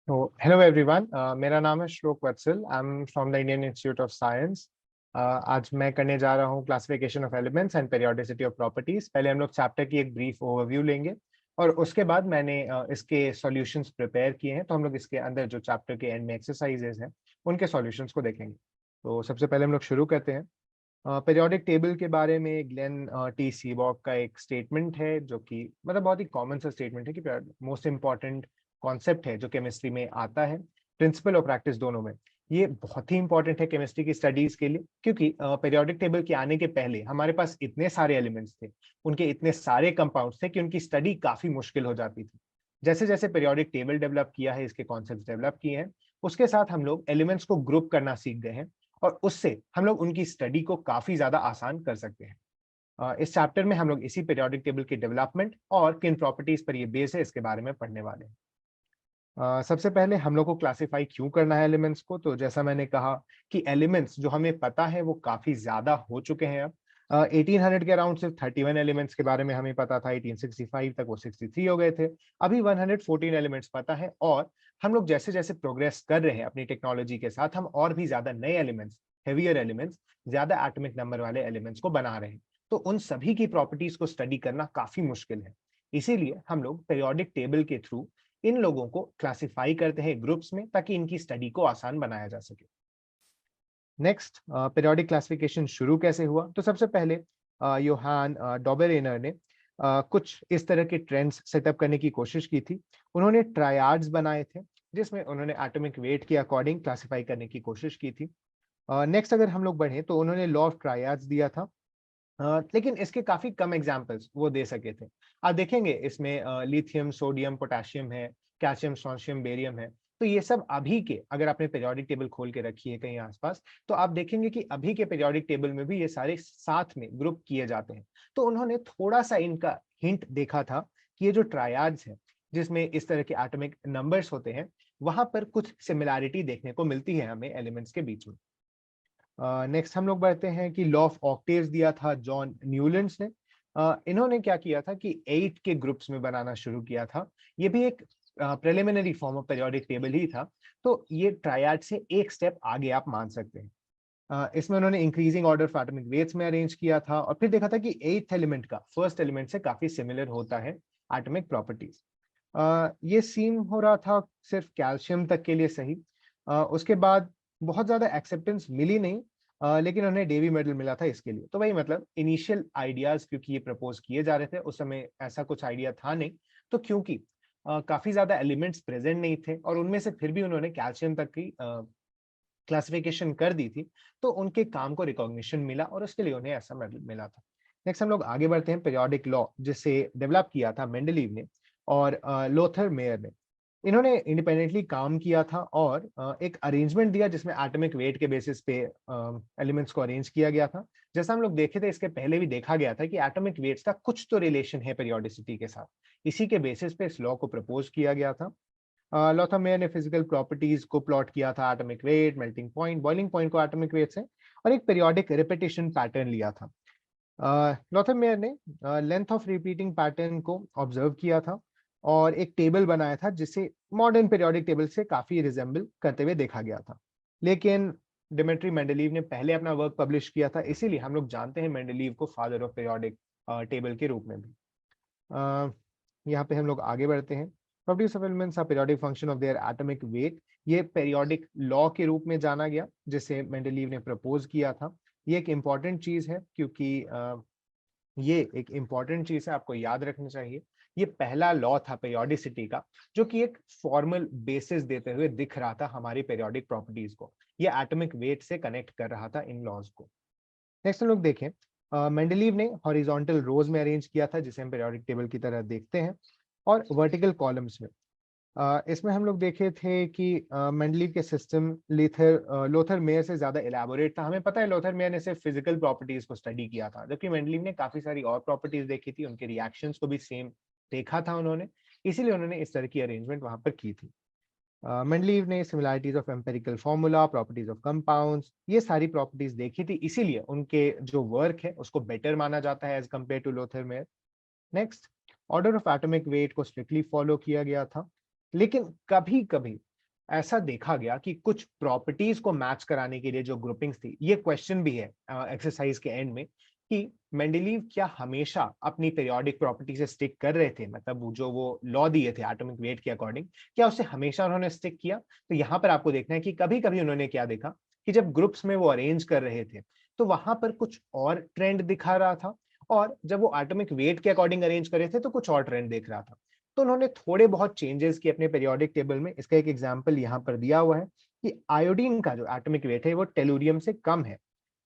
तो hello everyone, मेरा नाम है Shlok Vatsal. I am from the Indian Institute of Science. आज मैं करने जा रहा हूँ classification of elements and periodicity of properties. पहले हम लोग चैप्टर की एक ब्रीफ ओवरव्यू लेंगे और उसके बाद मैंने इसके सॉल्यूशंस प्रिपेयर किए हैं। तो हम लोग इसके अंदर जो चैप्टर के एंड में एक्सरसाइजेज हैं उनके सॉल्यूशंस को देखेंगे। तो सबसे पहले हम लोग शुरू करते हैं। पीरियोडिक टेबल के बारे में ग्लेन टी सीबॉक का एक स्टेटमेंट है जो कि मतलब बहुत ही कॉमन सा स्टेटमेंट है कि मोस्ट इंपॉर्टेंट कॉन्सेप्ट है जो केमिस्ट्री में आता है, प्रिंसिपल और प्रैक्टिस दोनों में। ये बहुत ही इंपॉर्टेंट है केमिस्ट्री की स्टडीज के लिए, क्योंकि पीरियोडिक टेबल के आने के पहले हमारे पास इतने सारे एलिमेंट्स थे, उनके इतने सारे कंपाउंड्स थे कि उनकी स्टडी काफी मुश्किल हो जाती थी। जैसे जैसे पीरियोडिक टेबल डेवलप किया है, इसके कॉन्सेप्ट डेवलप किए हैं, उसके साथ हम लोग एलिमेंट्स को ग्रुप करना सीख गए हैं और उससे हम लोग उनकी स्टडी को काफी ज्यादा आसान कर सकते हैं। इस चैप्टर में हम लोग इसी पीरियोडिक टेबल की डेवलपमेंट और किन प्रॉपर्टीज पर ये बेस है इसके बारे में पढ़ने वाले हैं। सबसे पहले हम लोग को क्लासिफाई क्यों करना है एलिमेंट्स को, तो जैसा मैंने कहा कि एलिमेंट्स जो हमें पता है वो काफी ज्यादा हो चुके हैं अब। 1800 के अराउंड सिर्फ 31 एलिमेंट्स के बारे में हमें पता था, 1865 तक वो 63 हो गए थे। अभी 114 एलिमेंट्स पता है और हम लोग जैसे जैसे प्रोग्रेस कर रहे हैं अपनी टेक्नोलॉजी के साथ, हम और भी ज्यादा नए एलिमेंट्स, हेवियर एलिमेंट्स, ज्यादा एटॉमिक नंबर वाले एलिमेंट्स को बना रहे हैं। तो उन सभी की प्रॉपर्टीज को स्टडी करना काफी मुश्किल है। इसीलिए हम लोग पीरियोडिक टेबल के थ्रू इन लोगों को क्लासिफाई करते हैं ग्रुप्स में, ताकि इनकी स्टडी को आसान बनाया जा सके। नेक्स्ट, पीरियोडिक क्लासिफिकेशन शुरू कैसे हुआ, तो सबसे पहले योहान डॉबरेनर ने कुछ इस तरह के ट्रेंड्स सेटअप करने की कोशिश की थी। उन्होंने ट्रायाड्स बनाए थे जिसमें उन्होंने एटॉमिक वेट के अकॉर्डिंग क्लासिफाई करने की कोशिश की थी। नेक्स्ट अगर हम लोग बढ़े तो उन्होंने लॉ ऑफ ट्रायाड्स दिया था। लेकिन इसके काफी कम एग्जांपल्स वो दे सके थे। आप देखेंगे इसमें लिथियम, सोडियम, पोटेशियम है, कैल्शियम, स्ट्रोंशियम, बेरियम है। तो ये सब अभी के, अगर आपने पीरियोडिक टेबल खोल के रखी है कहीं आसपास, तो आप देखेंगे कि अभी के पीरियोडिक टेबल में भी ये सारे साथ में ग्रुप किए जाते हैं। तो उन्होंने थोड़ा सा इनका हिंट देखा था कि ये जो ट्रायाड्स है जिसमें इस तरह के एटॉमिक नंबर्स होते हैं, वहां पर कुछ सिमिलैरिटी देखने को मिलती है हमें एलिमेंट्स के बीच में। नेक्स्ट हम लोग बढ़ते हैं कि लॉ ऑफ ऑक्टेव्स दिया था जॉन न्यूलैंड्स ने। इन्होंने क्या किया था कि 8 के ग्रुप्स में बनाना शुरू किया था। ये भी एक preliminary form of periodic table ही था। तो ये ट्रायड से एक स्टेप आगे आप मान सकते हैं। इसमें उन्होंने increasing order of atomic weights में अरेंज किया था और फिर देखा था कि 8th एलिमेंट का फर्स्ट एलिमेंट से काफी सिमिलर होता है एटॉमिक प्रॉपर्टीज। ये सीन हो रहा था सिर्फ कैल्शियम तक के लिए सही। उसके बाद बहुत ज्यादा एक्सेप्टेंस मिली नहीं, लेकिन उन्हें डेवी मेडल मिला था इसके लिए। तो वही मतलब इनिशियल आइडियाज क्योंकि ये प्रपोज किए जा रहे थे, उस समय ऐसा कुछ आइडिया था नहीं। तो क्योंकि काफी ज्यादा एलिमेंट्स प्रेजेंट नहीं थे और उनमें से फिर भी उन्होंने कैल्शियम तक की क्लासिफिकेशन कर दी थी, तो उनके काम को रिकॉग्निशन मिला और उसके लिए उन्हें ऐसा मेडल मिला था। नेक्स्ट हम लोग आगे बढ़ते हैं। पीरियोडिक लॉ जिसे डेवलप किया था मेंडलीव ने और लोथर मेयर ने, इन्होंने इंडिपेंडेंटली काम किया था और एक अरेंजमेंट दिया जिसमें एटॉमिक वेट के बेसिस पे एलिमेंट्स को अरेंज किया गया था। जैसा हम लोग देखे थे, इसके पहले भी देखा गया था कि एटॉमिक वेट्स का कुछ तो रिलेशन है पीरियोडिसिटी के साथ। इसी के बेसिस पे इस लॉ को प्रपोज किया गया था। लॉथर मेयर ने फिजिकल प्रॉपर्टीज को प्लॉट किया था, atomic weight, melting point, boiling point को एटॉमिक वेट से, और एक पीरियोडिक रिपीटिशन पैटर्न लिया था। लॉथर मेयर ने लेंथ ऑफ रिपीटिंग पैटर्न को ऑब्जर्व किया था और एक टेबल बनाया था जिसे मॉडर्न पीरियोडिक टेबल से काफी रिजेंबल करते हुए देखा गया था। लेकिन डिमिट्री मेंडलीव ने पहले अपना वर्क पब्लिश किया था, इसीलिए हम लोग जानते हैं मेंडलीव को फादर ऑफ पीरियोडिक टेबल के रूप में भी। यहाँ पे हम लोग आगे बढ़ते हैं। Properties of elements are periodic function of their atomic weight. ये पीरियोडिक लॉ के रूप में जाना गया जिसे मेंडलीव ने प्रपोज किया था। ये एक इम्पॉर्टेंट चीज है क्योंकि ये एक इम्पॉर्टेंट चीज है, आपको याद रखना चाहिए। ये पहला लॉ था पीरियोडिसिटी का जो कि एक फॉर्मल बेसिस देते हुए दिख रहा था हमारी पीरियोडिक प्रॉपर्टीज को। ये एटॉमिक वेट से कनेक्ट कर रहा था इन लॉज को। नेक्स्ट हम लोग देखें, मेंडलीव ने हॉरिजॉन्टल रोज में अरेंज किया था जिसे हम पीरियोडिक टेबल की तरह देखते हैं, और वर्टिकल कॉलम्स में। इसमें हम लोग देखे थे कि मेंडलीव के सिस्टम लोथर मेयर से ज्यादा इलेबोरेट था। हमें पता है लोथर मेयर ने सिर्फ फिजिकल प्रॉपर्टीज को स्टडी किया था, जबकि मेंडलीव ने काफी सारी और प्रॉपर्टीज देखी थी, उनके रिएक्शंस को भी सेम देखा था उन्होंने। इसीलिए उन्होंने इस तरह की अरेंजमेंट वहां पर की थी। मेंडलीव ने similarities of empirical formula, properties of compounds, ये सारी प्रॉपर्टीज देखी थी, इसीलिए उनके जो वर्क है उसको बेटर माना जाता है as compare to Lothar Meyer. Next, order of atomic weight को स्ट्रिक्टली फॉलो किया गया था, लेकिन कभी कभी ऐसा देखा गया कि कुछ प्रॉपर्टीज को मैच कराने के लिए जो ग्रुपिंग्स थी, ये क्वेश्चन भी है एक्सरसाइज के एंड में कि मेंडलीव क्या हमेशा अपनी पीरियोडिक प्रॉपर्टी से स्टिक कर रहे थे, मतलब जो वो लॉ दिए थे एटॉमिक वेट के अकॉर्डिंग, क्या उससे हमेशा उन्होंने स्टिक किया? तो यहाँ पर आपको देखना है कि कभी कभी उन्होंने क्या देखा कि जब ग्रुप्स में वो अरेंज कर रहे थे तो वहां पर कुछ और ट्रेंड दिखा रहा था, और जब वो एटॉमिक वेट के अकॉर्डिंग अरेंज कर रहे थे तो कुछ और ट्रेंड देख रहा था। तो उन्होंने थोड़े बहुत चेंजेस किए अपने पीरियोडिक टेबल में। इसका एक एग्जांपल यहाँ पर दिया हुआ है कि आयोडीन का जो एटॉमिक वेट है वो टेलुरियम से कम है,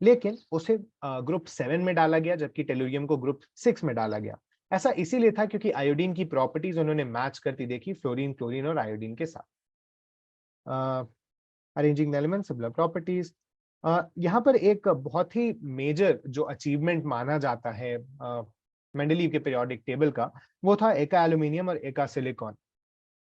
लेकिन उसे ग्रुप 7 में डाला गया जबकि टेलुरियम को ग्रुप 6 में डाला गया। ऐसा इसीलिए था क्योंकि आयोडीन की प्रॉपर्टीज उन्होंने मैच करती देखी फ्लोरीन, क्लोरीन और आयोडीन के साथ। Arranging the elements, similar properties. यहाँ पर एक बहुत ही मेजर जो अचीवमेंट माना जाता है मेंडलीव के पीरियोडिक टेबल का, वो था एका एल्यूमिनियम और एका सिलिकॉन।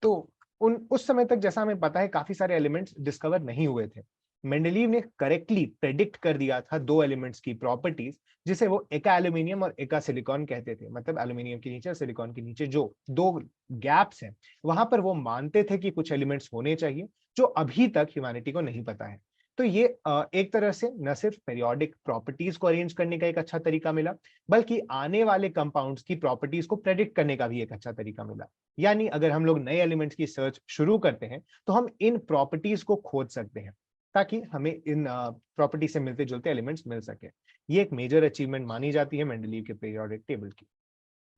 तो उस समय तक जैसा हमें पता है काफी सारे एलिमेंट्स डिस्कवर नहीं हुए थे। मेंडलीव ने करेक्टली प्रेडिक्ट कर दिया था दो एलिमेंट्स की प्रॉपर्टीज, जिसे वो एका एल्यूमिनियम और एका सिलिकॉन कहते थे। मतलब एल्यूमिनियम के नीचे और सिलिकॉन के नीचे जो दो गैप्स हैं, वहां पर वो मानते थे कि कुछ एलिमेंट्स होने चाहिए जो अभी तक ह्यूमैनिटी को नहीं पता है। तो ये एक तरह से न सिर्फ पेरियोडिक प्रॉपर्टीज को अरेंज करने का एक अच्छा तरीका मिला, बल्कि आने वाले कंपाउंड्स की प्रॉपर्टीज को प्रेडिक्ट करने का भी एक अच्छा तरीका मिला। यानी अगर हम लोग नए एलिमेंट्स की सर्च शुरू करते हैं तो हम इन प्रॉपर्टीज को खोज सकते हैं ताकि हमें इन प्रॉपर्टी से मिलते जुलते एलिमेंट्स मिल सके। ये एक मेजर अचीवमेंट मानी जाती है मेंडलीव के पीरियोडिक टेबल की।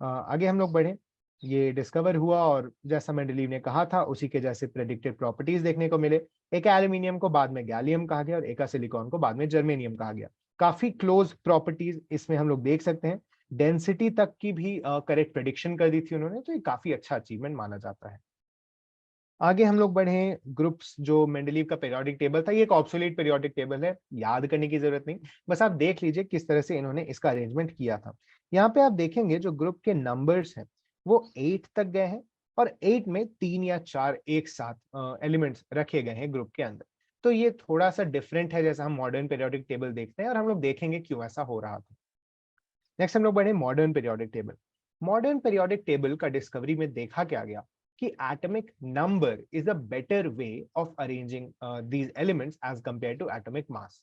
आगे हम लोग बढ़े। ये डिस्कवर हुआ और जैसा मेंडलीव ने कहा था उसी के जैसे प्रेडिक्टेड प्रॉपर्टीज देखने को मिले। एक एल्यूमिनियम को बाद में गैलियम कहा गया और एक सिलिकॉन को बाद में जर्मेनियम कहा गया। काफी क्लोज प्रॉपर्टीज इसमें हम लोग देख सकते हैं। डेंसिटी तक की भी करेक्ट प्रेडिक्शन कर दी थी उन्होंने, तो ये काफी अच्छा अचीवमेंट माना जाता है। आगे हम लोग बढ़े। ग्रुप्स जो मेंडलीव का पीरियोडिक टेबल था, ये एक ऑब्सोलीट पीरियोडिक टेबल है, याद करने की जरूरत नहीं, बस आप देख लीजिए किस तरह से इन्होंने इसका अरेंजमेंट किया था। यहाँ पे आप देखेंगे जो ग्रुप के नंबर्स हैं वो 8 तक गए हैं, और 8 में 3 या 4 एक साथ एलिमेंट्स रखे गए हैं ग्रुप के अंदर। तो ये थोड़ा सा डिफरेंट है जैसा हम मॉडर्न पीरियोडिक टेबल देखते हैं, और हम लोग देखेंगे क्यों ऐसा हो रहा था। नेक्स्ट हम लोग बढ़े modern periodic table. Modern periodic table का डिस्कवरी में देखा क्या गया कि atomic number is a better way of arranging these elements as compare to atomic mass.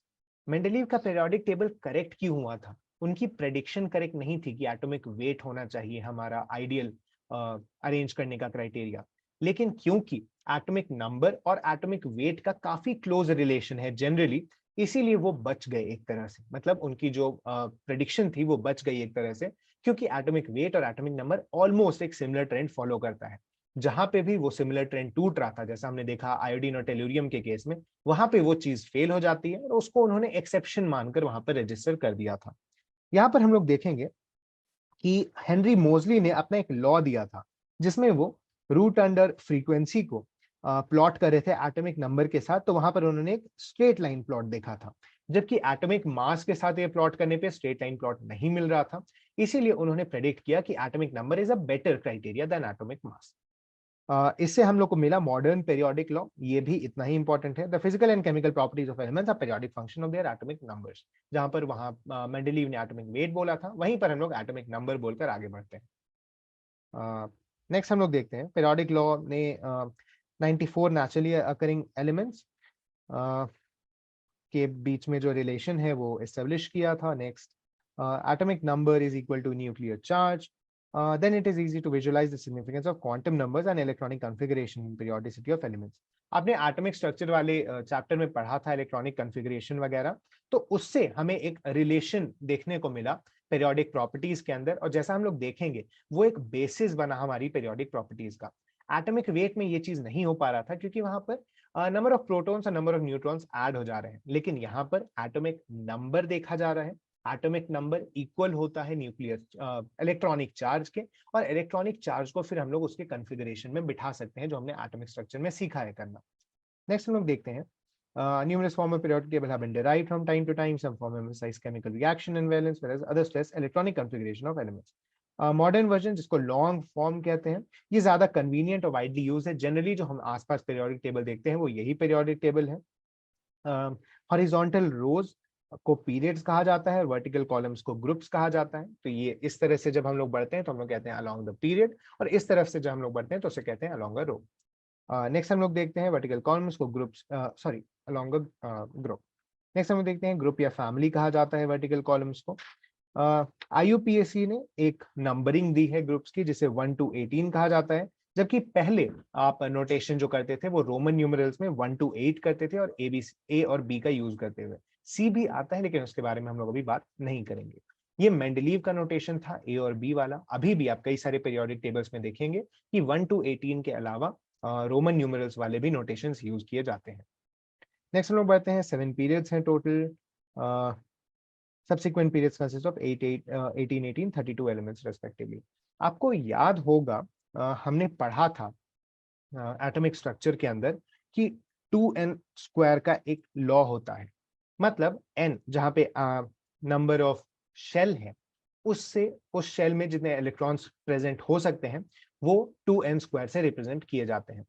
Mendeleev का पीरियोडिक टेबल करेक्ट क्यों हुआ था? उनकी प्रेडिक्शन करेक्ट नहीं थी कि एटॉमिक वेट होना चाहिए हमारा आइडियल अरेंज करने का क्राइटेरिया, लेकिन क्योंकि एटॉमिक नंबर और एटॉमिक वेट का काफी क्लोज रिलेशन है जनरली, इसीलिए वो बच गए एक तरह से। मतलब उनकी जो प्रेडिक्शन थी वो बच गई एक तरह से, क्योंकि एटॉमिक वेट और एटॉमिक नंबर ऑलमोस्ट एक सिमिलर ट्रेंड फॉलो करता है। जहां पे भी वो सिमिलर ट्रेंड टूट रहा था, जैसा हमने देखा आयोडीन और टेलुरियम के केस में, वहां पे वो चीज फेल हो जाती है और उसको उन्होंने एक्सेप्शन मानकर वहां पर रजिस्टर कर दिया था। यहाँ पर हम लोग देखेंगे कि हेनरी मोजली ने अपना एक लॉ दिया था जिसमें वो रूट अंडर फ्रीक्वेंसी को प्लॉट कर रहे थे एटॉमिक नंबर के साथ। तो वहां पर उन्होंने एक स्ट्रेट लाइन प्लॉट देखा था, जबकि एटॉमिक मास के साथ ये प्लॉट करने पे स्ट्रेट लाइन प्लॉट नहीं मिल रहा था। इसीलिए उन्होंने प्रेडिक्ट किया कि atomic number is a better criteria than atomic mass. इससे हम लोग को मिला मॉडर्न पेरियोडिक लॉ। ये भी इतना ही इंपॉर्टेंट है। The physical and chemical properties of elements are periodic function of their atomic numbers. जहां पर वहां मेंडलीव ने एटॉमिक वेट बोला था, वहीं पर हम लोग एटॉमिक नंबर बोलकर आगे बढ़ते हैं। नेक्स्ट हम लोग देखते हैं पेरियोडिक लॉ ने 94 नेचुरली अकरिंग एलिमेंट्स के बीच में जो रिलेशन है वो एस्टेब्लिश किया था। Next, atomic number is equal to nuclear charge. Then it is easy to visualize the significance of quantum numbers and electronic configuration in periodicity of elements. आपने atomic structure वाले chapter में पढ़ा था electronic configuration वगैरह, तो उससे हमें एक रिलेशन देखने को मिला पेरियोडिक प्रॉपर्टीज के अंदर, और जैसा हम लोग देखेंगे वो एक बेसिस बना हमारी पेरियोडिक प्रॉपर्टीज का। एटॉमिक वेट में ये चीज नहीं हो पा रहा था क्योंकि वहां पर नंबर ऑफ प्रोटॉन्स और नंबर ऑफ न्यूट्रॉन्स ऐड हो जा रहे हैं, लेकिन यहाँ पर एटॉमिक नंबर देखा जा रहा है। एटॉमिक नंबर इक्वल होता है न्यूक्लियर इलेक्ट्रॉनिक चार्ज के, और इलेक्ट्रॉनिक चार्ज को फिर हम लोग उसके कॉन्फ़िगरेशन में बिठा सकते हैं जो हमने एटॉमिक स्ट्रक्चर में सीखा है करना। नेक्स्ट हम लोग देखते हैं numerous form of periodic table have been derived from time to time. Some form emphasize chemical reaction and valence, whereas others stress electronic configuration of elements. Modern version जिसको long form कहते हैं, ये ज्यादा convenient और widely use है। Generally जो हम आसपास पीरियोडिक टेबल देखते हैं वो यही पीरियोडिक टेबल है। हॉरिजॉन्टल रोज को पीरियड्स कहा जाता है, वर्टिकल कॉलम्स को ग्रुप्स कहा जाता है। तो ये इस तरह से जब हम लोग बढ़ते हैं तो हम लोग कहते हैं अलोंग द पीरियड, और इस तरफ से जब हम लोग बढ़ते हैं तो उसे कहते हैं अलोंग अ रो। नेक्स्ट हम लोग देखते हैं वर्टिकल कॉलम्स को groups, sorry along group. Next हम लोग देखते हैं ग्रुप या फैमिली कहा जाता है वर्टिकल कॉलम्स को। IUPAC ने एक नंबरिंग दी है ग्रुप्स की जिसे 1 to 18 कहा जाता है, जबकि पहले आप नोटेशन जो करते थे वो रोमन न्यूमरल्स में 1 to 8 करते थे और A और B का यूज करते हुए। C भी आता है लेकिन उसके बारे में हम लोग अभी बात नहीं करेंगे। ये मेंडलीव का नोटेशन था A और B वाला। अभी भी आप कई सारे पीरियोडिक टेबल्स में देखेंगे कि 1 to 18 के अलावा रोमन न्यूमरल्स वाले भी नोटेशंस यूज किए जाते हैं। नेक्स्ट हम लोग बढ़ते हैं 7 पीरियड्स हैं total. Subsequent periods consist of 18, 18, 32 elements respectively. आपको याद होगा हमने पढ़ा था एटॉमिक स्ट्रक्चर के अंदर कि 2n स्क्वायर का एक लॉ होता है। मतलब n जहां पे नंबर ऑफ शेल है, उससे उस शेल में जितने इलेक्ट्रॉन्स प्रेजेंट हो सकते हैं वो 2n स्क्वायर से रिप्रेजेंट किए जाते हैं।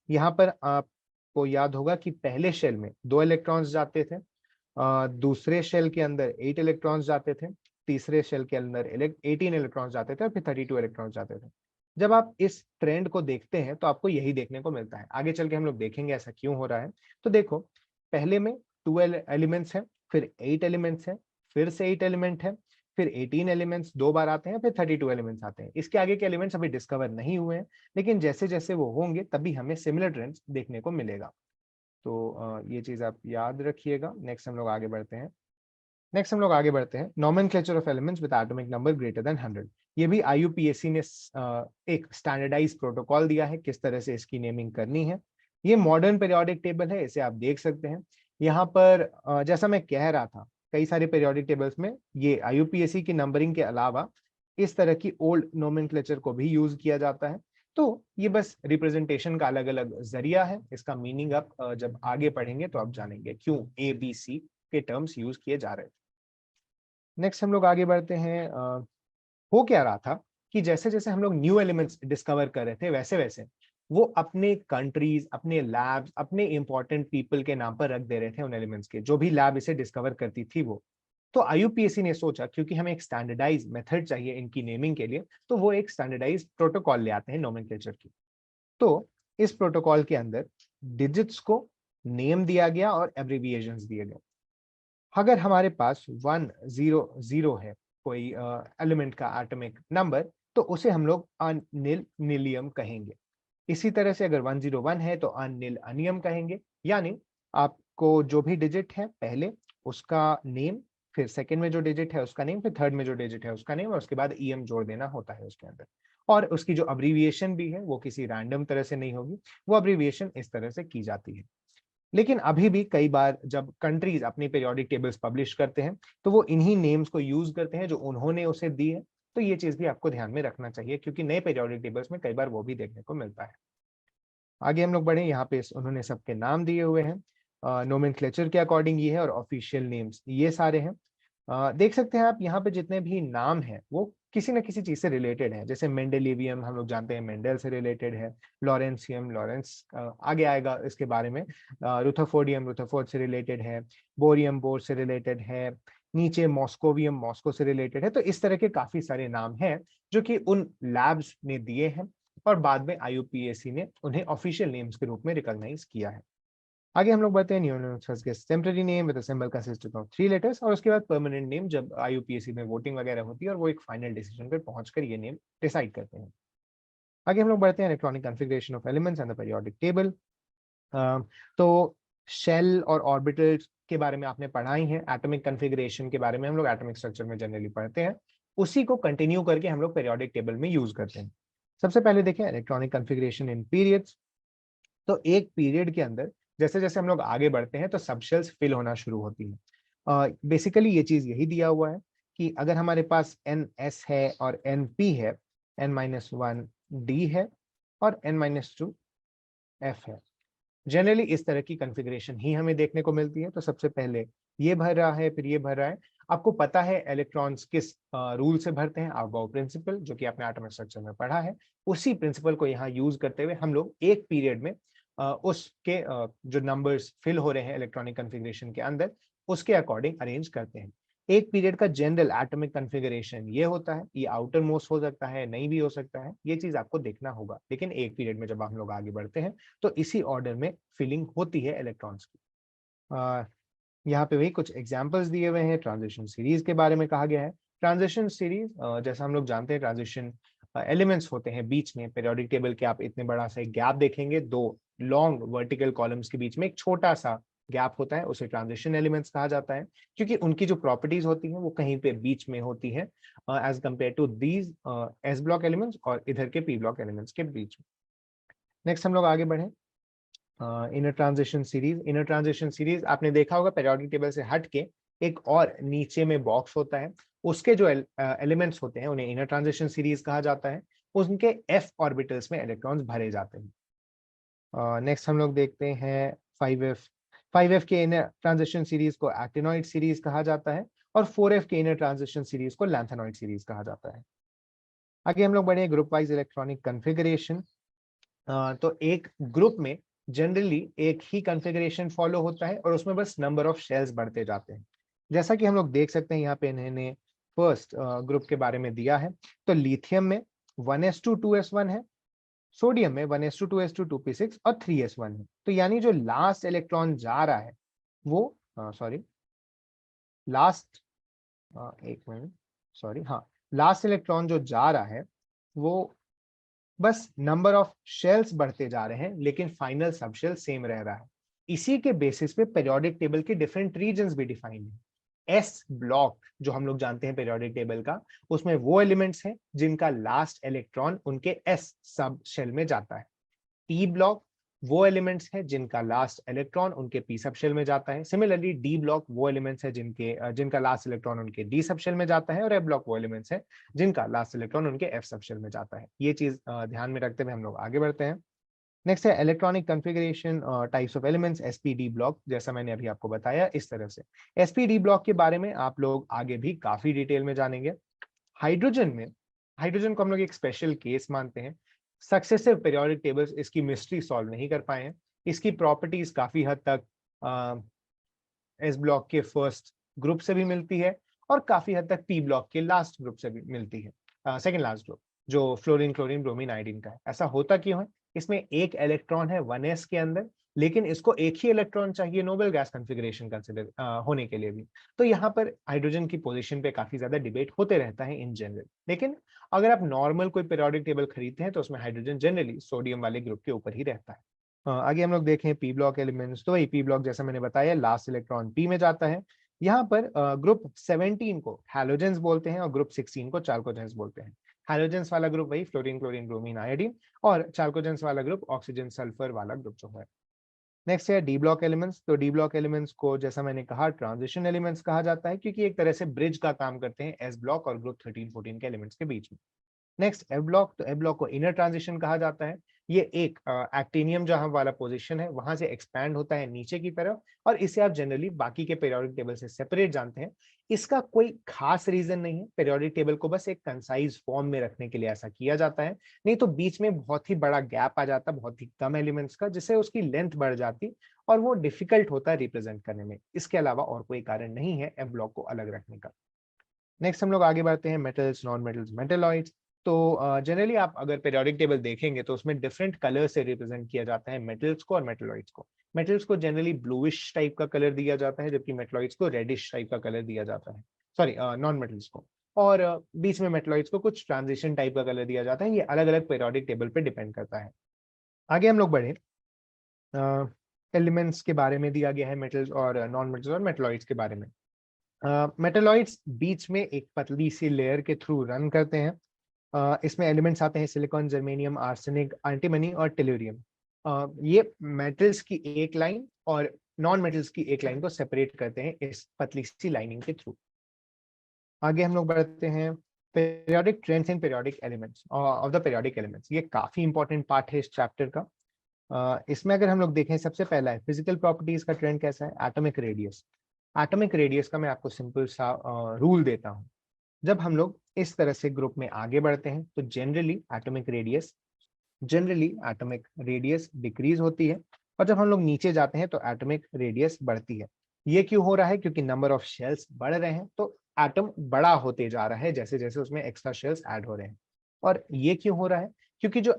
यहाँ पर आपको याद होगा कि पहले शेल में 2 इलेक्ट्रॉन्स जाते थे, दूसरे शेल के अंदर 8 इलेक्ट्रॉन्स जाते थे, तीसरे शेल के अंदर 18 इलेक्ट्रॉन्स जाते थे और फिर 32 इलेक्ट्रॉन्स जाते थे। जब आप इस ट्रेंड को देखते हैं तो आपको यही देखने को मिलता है। आगे चल के हम लोग देखेंगे ऐसा क्यों हो रहा है। तो देखो, पहले में 2 एलिमेंट्स हैं, फिर 8 एलिमेंट्स हैं, फिर से 8 एलिमेंट है, फिर 18 एलिमेंट्स 2 बार आते हैं, फिर 32 एलिमेंट्स आते हैं। इसके आगे के एलिमेंट्स अभी डिस्कवर नहीं हुए हैं, लेकिन जैसे जैसे वो होंगे तभी हमें सिमिलर ट्रेंड्स देखने को मिलेगा। तो ये चीज आप याद रखिएगा। नेक्स्ट हम लोग आगे बढ़ते हैं nomenclature of elements with atomic number greater than 100। ये भी IUPAC ने एक स्टैंडर्डाइज प्रोटोकॉल दिया है किस तरह से इसकी नेमिंग करनी है। ये मॉडर्न पीरियोडिक टेबल है, इसे आप देख सकते हैं। यहाँ पर जैसा मैं कह रहा था, कई सारे पीरियोडिक टेबल्स में ये IUPAC की नंबरिंग के अलावा इस तरह की ओल्ड नोमेनक्लेचर को भी यूज किया जाता है। तो ये बस रिप्रेजेंटेशन का अलग अलग जरिया है। इसका मीनिंग आप जब आगे पढ़ेंगे तो आप जानेंगे क्यों ABC के टर्म्स यूज किए जा रहे थे। नेक्स्ट हम लोग आगे बढ़ते हैं। हो क्या रहा था कि जैसे जैसे हम लोग न्यू एलिमेंट्स डिस्कवर कर रहे थे वैसे वैसे वो अपने कंट्रीज, अपने लैब्स, अपने इंपॉर्टेंट पीपल के नाम पर रख दे रहे थे उन एलिमेंट्स के, जो भी लैब इसे डिस्कवर करती थी वो। तो IUPAC ने सोचा क्योंकि हमें एक स्टैंडर्डाइज मेथड चाहिए इनकी नेमिंग के लिए, तो वो एक स्टैंडर्डाइज प्रोटोकॉल ले आते हैं नोमेनक्लेचर की। तो इस प्रोटोकॉल के अंदर डिजिट्स को नेम दिया गया और एब्रिविएशंस दिए गए। अगर हमारे पास 100 है कोई एलिमेंट का एटॉमिक नंबर, तो उसे हम लोग अनिल निलियम कहेंगे। इसी तरह से अगर 101 है तो अनिल अनियम कहेंगे। यानी आपको जो भी डिजिट है पहले उसका नेम, फिर सेकंड में जो डिजिट है उसका नेम, फिर थर्ड में जो डिजिट है उसका नेम, और उसके बाद EM जोड़ देना होता है उसके अंदर। और उसकी जो अब्रीविएशन भी है वो किसी रैंडम तरह से नहीं होगी, वो अब्रीविएशन इस तरह से की जाती है। लेकिन अभी भी कई बार जब कंट्रीज अपनी पीरियोडिक टेबल्स पब्लिश करते हैं तो वो इन्हीं नेम्स को यूज करते हैं जो उन्होंने उसे दी है। तो ये चीज भी आपको ध्यान में रखना चाहिए क्योंकि नए पीरियोडिक टेबल्स में कई बार वो भी देखने को मिलता है। आगे हम लोग बढ़े, यहाँ पे उन्होंने सबके नाम दिए हुए हैं नोमेनक्लेचर के अकॉर्डिंग ये है, और ऑफिशियल नेम्स ये सारे हैं। देख सकते हैं आप यहाँ पे जितने भी नाम हैं वो किसी न किसी चीज से रिलेटेड है। जैसे मेंडेलिवियम हम लोग जानते हैं मेंडल से रिलेटेड है, लॉरेंसियम लॉरेंस आगे आएगा इसके बारे में, रुथरफोर्डियम रुथरफोर्ड से रिलेटेड है, बोरियम बोर से रिलेटेड है, नीचे मॉस्कोवियम मॉस्को से रिलेटेड है। तो इस तरह के काफी सारे नाम हैं जो कि उन लैब्स ने दिए हैं और बाद में IUPAC ने उन्हें ऑफिशियल नेम्स के रूप में रिकॉग्नाइज किया है। आगे हम लोग बढ़ते हैं न्यूमरल्स के temporary name with a symbol consisting of 3 letters, और उसके बाद परमानेंट नेम जब IUPAC में वोटिंग वगैरह होती है और वो एक फाइनल डिसीजन पर पहुंचकर ये नेम डिसाइड करते हैं। आगे हम लोग बढ़ते हैं electronic configuration of elements and the periodic table. तो शेल और ऑर्बिटल्स के बारे में आपने पढ़ा ही है, एटॉमिक कॉन्फ़िगरेशन के बारे में हम लोग एटॉमिक स्ट्रक्चर में जनरली पढ़ते हैं, उसी को कंटिन्यू करके हम लोग पीरियोडिक टेबल में यूज करते हैं। सबसे पहले देखें इलेक्ट्रॉनिक कॉन्फ़िगरेशन इन पीरियड्स। तो एक पीरियड के अंदर जैसे जैसे हम लोग आगे बढ़ते हैं तो सब शेल्स फिल होना शुरू होती है। बेसिकली ये चीज यही दिया हुआ है कि अगर हमारे पास NS है और NP है, N-1 D है और N-2 F है। जनरली इस तरह की कॉन्फ़िगरेशन ही हमें देखने को मिलती है। तो सबसे पहले ये भर रहा है, फिर ये भर रहा है। आपको पता है इलेक्ट्रॉन्स किस रूल से भरते हैं, अबाउ प्रिंसिपल, जो कि आपने एटॉमिक स्ट्रक्चर में पढ़ा है। उसी प्रिंसिपल को यहाँ यूज करते हुए हम लोग एक पीरियड में उसके जो नंबर्स फिल हो रहे हैं इलेक्ट्रॉनिक कॉन्फ़िगरेशन के अंदर, उसके अकॉर्डिंग अरेंज करते हैं। एक पीरियड का जनरल एटॉमिक कॉन्फ़िगरेशन ये होता है, ये आउटर मोस्ट हो सकता है, नहीं भी हो सकता है, ये चीज आपको देखना होगा। लेकिन एक पीरियड में जब हम लोग आगे बढ़ते हैं तो इसी ऑर्डर में फिलिंग होती है इलेक्ट्रॉन्स की। यहाँ पे वही कुछ एग्जांपल्स दिए हुए हैं, ट्रांजिशन सीरीज के बारे में कहा गया है। ट्रांजिशन सीरीज जैसा हम लोग जानते हैं, ट्रांजिशन एलिमेंट्स होते हैं बीच में पीरियोडिक टेबल के। आप इतने बड़ा सा एक गैप देखेंगे, दो लॉन्ग वर्टिकल कॉलम्स के बीच में एक छोटा सा गैप होता है, उसे ट्रांजिशन एलिमेंट्स कहा जाता है, क्योंकि उनकी जो प्रॉपर्टीज होती हैं वो कहीं पे बीच में होती है as compare to these s block elements और इधर के पी ब्लॉक एलिमेंट्स के बीच में। नेक्स्ट हम लोग आगे बढ़े। इनर ट्रांजिशन सीरीज आपने देखा होगा, पीरियोडिक टेबल से हट के एक और नीचे में बॉक्स होता है, उसके जो एलिमेंट्स होते हैं उन्हें इनर ट्रांजिशन सीरीज कहा जाता है। उनके एफ ऑर्बिटल्स में इलेक्ट्रॉन्स भरे जाते हैं। नेक्स्ट हम लोग देखते हैं 5f। 5f के इनर ट्रांजिशन सीरीज को एक्टिनॉइड सीरीज कहा जाता है और 4f के इनर ट्रांजिशन सीरीज को लैंथेनॉइड सीरीज कहा जाता है। आगे हम लोग बढ़े ग्रुप वाइज इलेक्ट्रॉनिक कन्फिगरेशन। तो एक ग्रुप में जनरली एक ही कॉन्फ़िगरेशन फॉलो होता है और उसमें बस नंबर ऑफ शेल्स बढ़ते जाते हैं। जैसा कि हम लोग देख सकते हैं यहाँ पे इन्होंने फर्स्ट ग्रुप के बारे में दिया है। तो लिथियम में 1s2 2s1 है, सोडियम में 1s2 2s2 2p6 और 3s1 है। तो यानी जो लास्ट इलेक्ट्रॉन जा रहा है वो सॉरी लास्ट एक मिनट सॉरी हाँ लास्ट इलेक्ट्रॉन जो जा रहा है वो बस नंबर ऑफ शेल्स बढ़ते जा रहे हैं, लेकिन फाइनल सब शेल सेम रह रहा है। इसी के बेसिस पे पीरियोडिक टेबल के डिफरेंट रीजन्स भी डिफाइंड है। एस ब्लॉक जो हम लोग जानते हैं पीरियोडिक टेबल का, उसमें वो एलिमेंट्स हैं जिनका लास्ट इलेक्ट्रॉन उनके एस सब शेल में जाता है। पी ब्लॉक वो एलिमेंट्स हैं जिनका लास्ट इलेक्ट्रॉन उनके पी सब शेल में जाता है। सिमिलरली डी ब्लॉक वो एलिमेंट्स है जिनका लास्ट इलेक्ट्रॉन उनके डी सब शेल में जाता है, और एफ ब्लॉक वो एलिमेंट्स है जिनका लास्ट इलेक्ट्रॉन उनके एफ सब शेल में जाता है। ये चीज ध्यान में रखते हुए हम लोग आगे बढ़ते हैं। नेक्स्ट है electronic configuration types of elements, SPD block, जैसा मैंने अभी आपको बताया इस तरह से। एसपीडी ब्लॉक के बारे में आप लोग आगे भी काफी डिटेल में जानेंगे। हाइड्रोजन में, हाइड्रोजन को हम लोग एक स्पेशल केस मानते हैं। सक्सेसिव पीरियोडिक टेबल्स इसकी मिस्ट्री सॉल्व नहीं कर पाए हैं। इसकी प्रॉपर्टीज काफी हद तक एस ब्लॉक के फर्स्ट ग्रुप से भी मिलती है और काफी हद तक पी ब्लॉक के लास्ट ग्रुप से भी मिलती है, सेकेंड लास्ट ग्रुप जो फ्लोरीन क्लोरीन ब्रोमीन आयोडीन का है। ऐसा होता क्यों है? इसमें एक इलेक्ट्रॉन है 1s के अंदर, लेकिन इसको एक ही इलेक्ट्रॉन चाहिए नोबल गैस कॉन्फ़िगरेशन कंसिडर होने के लिए भी। तो यहाँ पर हाइड्रोजन की पोजीशन पे काफी ज्यादा डिबेट होते रहता है इन जनरल। लेकिन अगर आप नॉर्मल कोई पीरियोडिक टेबल खरीदते हैं तो उसमें हाइड्रोजन जनरली सोडियम वाले ग्रुप के ऊपर ही रहता है। आगे हम लोग देखें पी ब्लॉक एलिमेंट्स। तो वही पी ब्लॉक जैसा मैंने बताया, लास्ट इलेक्ट्रॉन पी में जाता है। यहाँ पर ग्रुप 17 को हैलोजेंस बोलते हैं और ग्रुप 16 को चाल्कोजेंस बोलते हैं। हैलोजेंस वाला ग्रुप वही फ्लोरीन क्लोरीन ब्रोमीन आयोडीन, और चाल्कोजेंस वाला ग्रुप ऑक्सीजन सल्फर वाला ग्रुप जो है। नेक्स्ट है डी ब्लॉक एलिमेंट्स। तो डी ब्लॉक एलिमेंट्स को जैसा मैंने कहा ट्रांजिशन एलिमेंट्स कहा जाता है, क्योंकि एक तरह से ब्रिज का काम करते हैं एस ब्लॉक और ग्रुप 13 14 के एलिमेंट्स के बीच में। Next F block. तो एफ ब्लॉक को इनर ट्रांजिशन कहा जाता है। ये एक एक्टिनियम जहां वाला पोजीशन है वहां से एक्सपैंड होता है नीचे की तरफ, और इसे आप जनरली बाकी के पीरियोडिक टेबल से सेपरेट जानते हैं। इसका कोई खास रीजन नहीं है, पीरियोडिक टेबल को बस एक कंसाइज फॉर्म में रखने के लिए ऐसा किया जाता है। नहीं तो बीच में बहुत ही बड़ा गैप आ जाता, बहुत ही कम एलिमेंट्स का, जिससे उसकी लेंथ बढ़ जाती और वो डिफिकल्ट होता है रिप्रेजेंट करने में। इसके अलावा और कोई कारण नहीं है एफ ब्लॉक को अलग रखने का। नेक्स्ट हम लोग आगे बढ़ते हैं मेटल्स, नॉन मेटल्स, मेटेलॉइड्स। तो जनरली आप अगर पीरियोडिक टेबल देखेंगे तो उसमें डिफरेंट कलर से रिप्रेजेंट किया जाता है मेटल्स को और मेटेलॉइड्स को। मेटल्स को जनरली ब्लूइश टाइप का कलर दिया जाता है, जबकि मेटेलॉइड्स को रेडिश टाइप का कलर दिया जाता है। सॉरी, नॉन मेटल्स को। और बीच में मेटेलॉइड्स को कुछ ट्रांजिशन टाइप का कलर दिया जाता है। ये अलग अलग पीरियोडिक टेबल पे डिपेंड करता है। आगे हम लोग बढ़े, एलिमेंट्स के बारे में दिया गया है मेटल्स और नॉन मेटल्स और मेटेलॉइड्स के बारे में। मेटेलॉइड्स बीच में एक पतली सी लेयर के थ्रू रन करते हैं। इसमें एलिमेंट्स आते हैं सिलिकॉन, जर्मेनियम, आर्सेनिक, एंटीमनी और टेल्यूरियम। ये मेटल्स की एक लाइन और नॉन मेटल्स की एक लाइन को सेपरेट करते हैं इस पतली सी लाइनिंग के थ्रू। आगे हम लोग बढ़ते हैं periodic trends in periodic elements of the periodic elements. ये काफी इंपॉर्टेंट पार्ट है इस चैप्टर का। इसमें अगर हम लोग देखें, सबसे पहला है फिजिकल प्रॉपर्टीज का ट्रेंड कैसा है, एटॉमिक रेडियस। एटॉमिक रेडियस का मैं आपको सिंपल सा रूल देता हूं। जब हम लोग इस तरह से ग्रुप में आगे बढ़ते हैं तो जनरली एटॉमिक रेडियस डिक्रीज होती है, और जब हम लोग नीचे जाते हैं तो एटॉमिक रेडियस बढ़ती है। ये क्यों हो रहा है? क्योंकि नंबर ऑफ शेल्स बढ़ रहे हैं, तो एटम बड़ा होते जा रहा है जैसे जैसे उसमें एक्स्ट्रा शेल्स ऐड हो रहे हैं। और ये क्यों हो रहा है? क्योंकि जो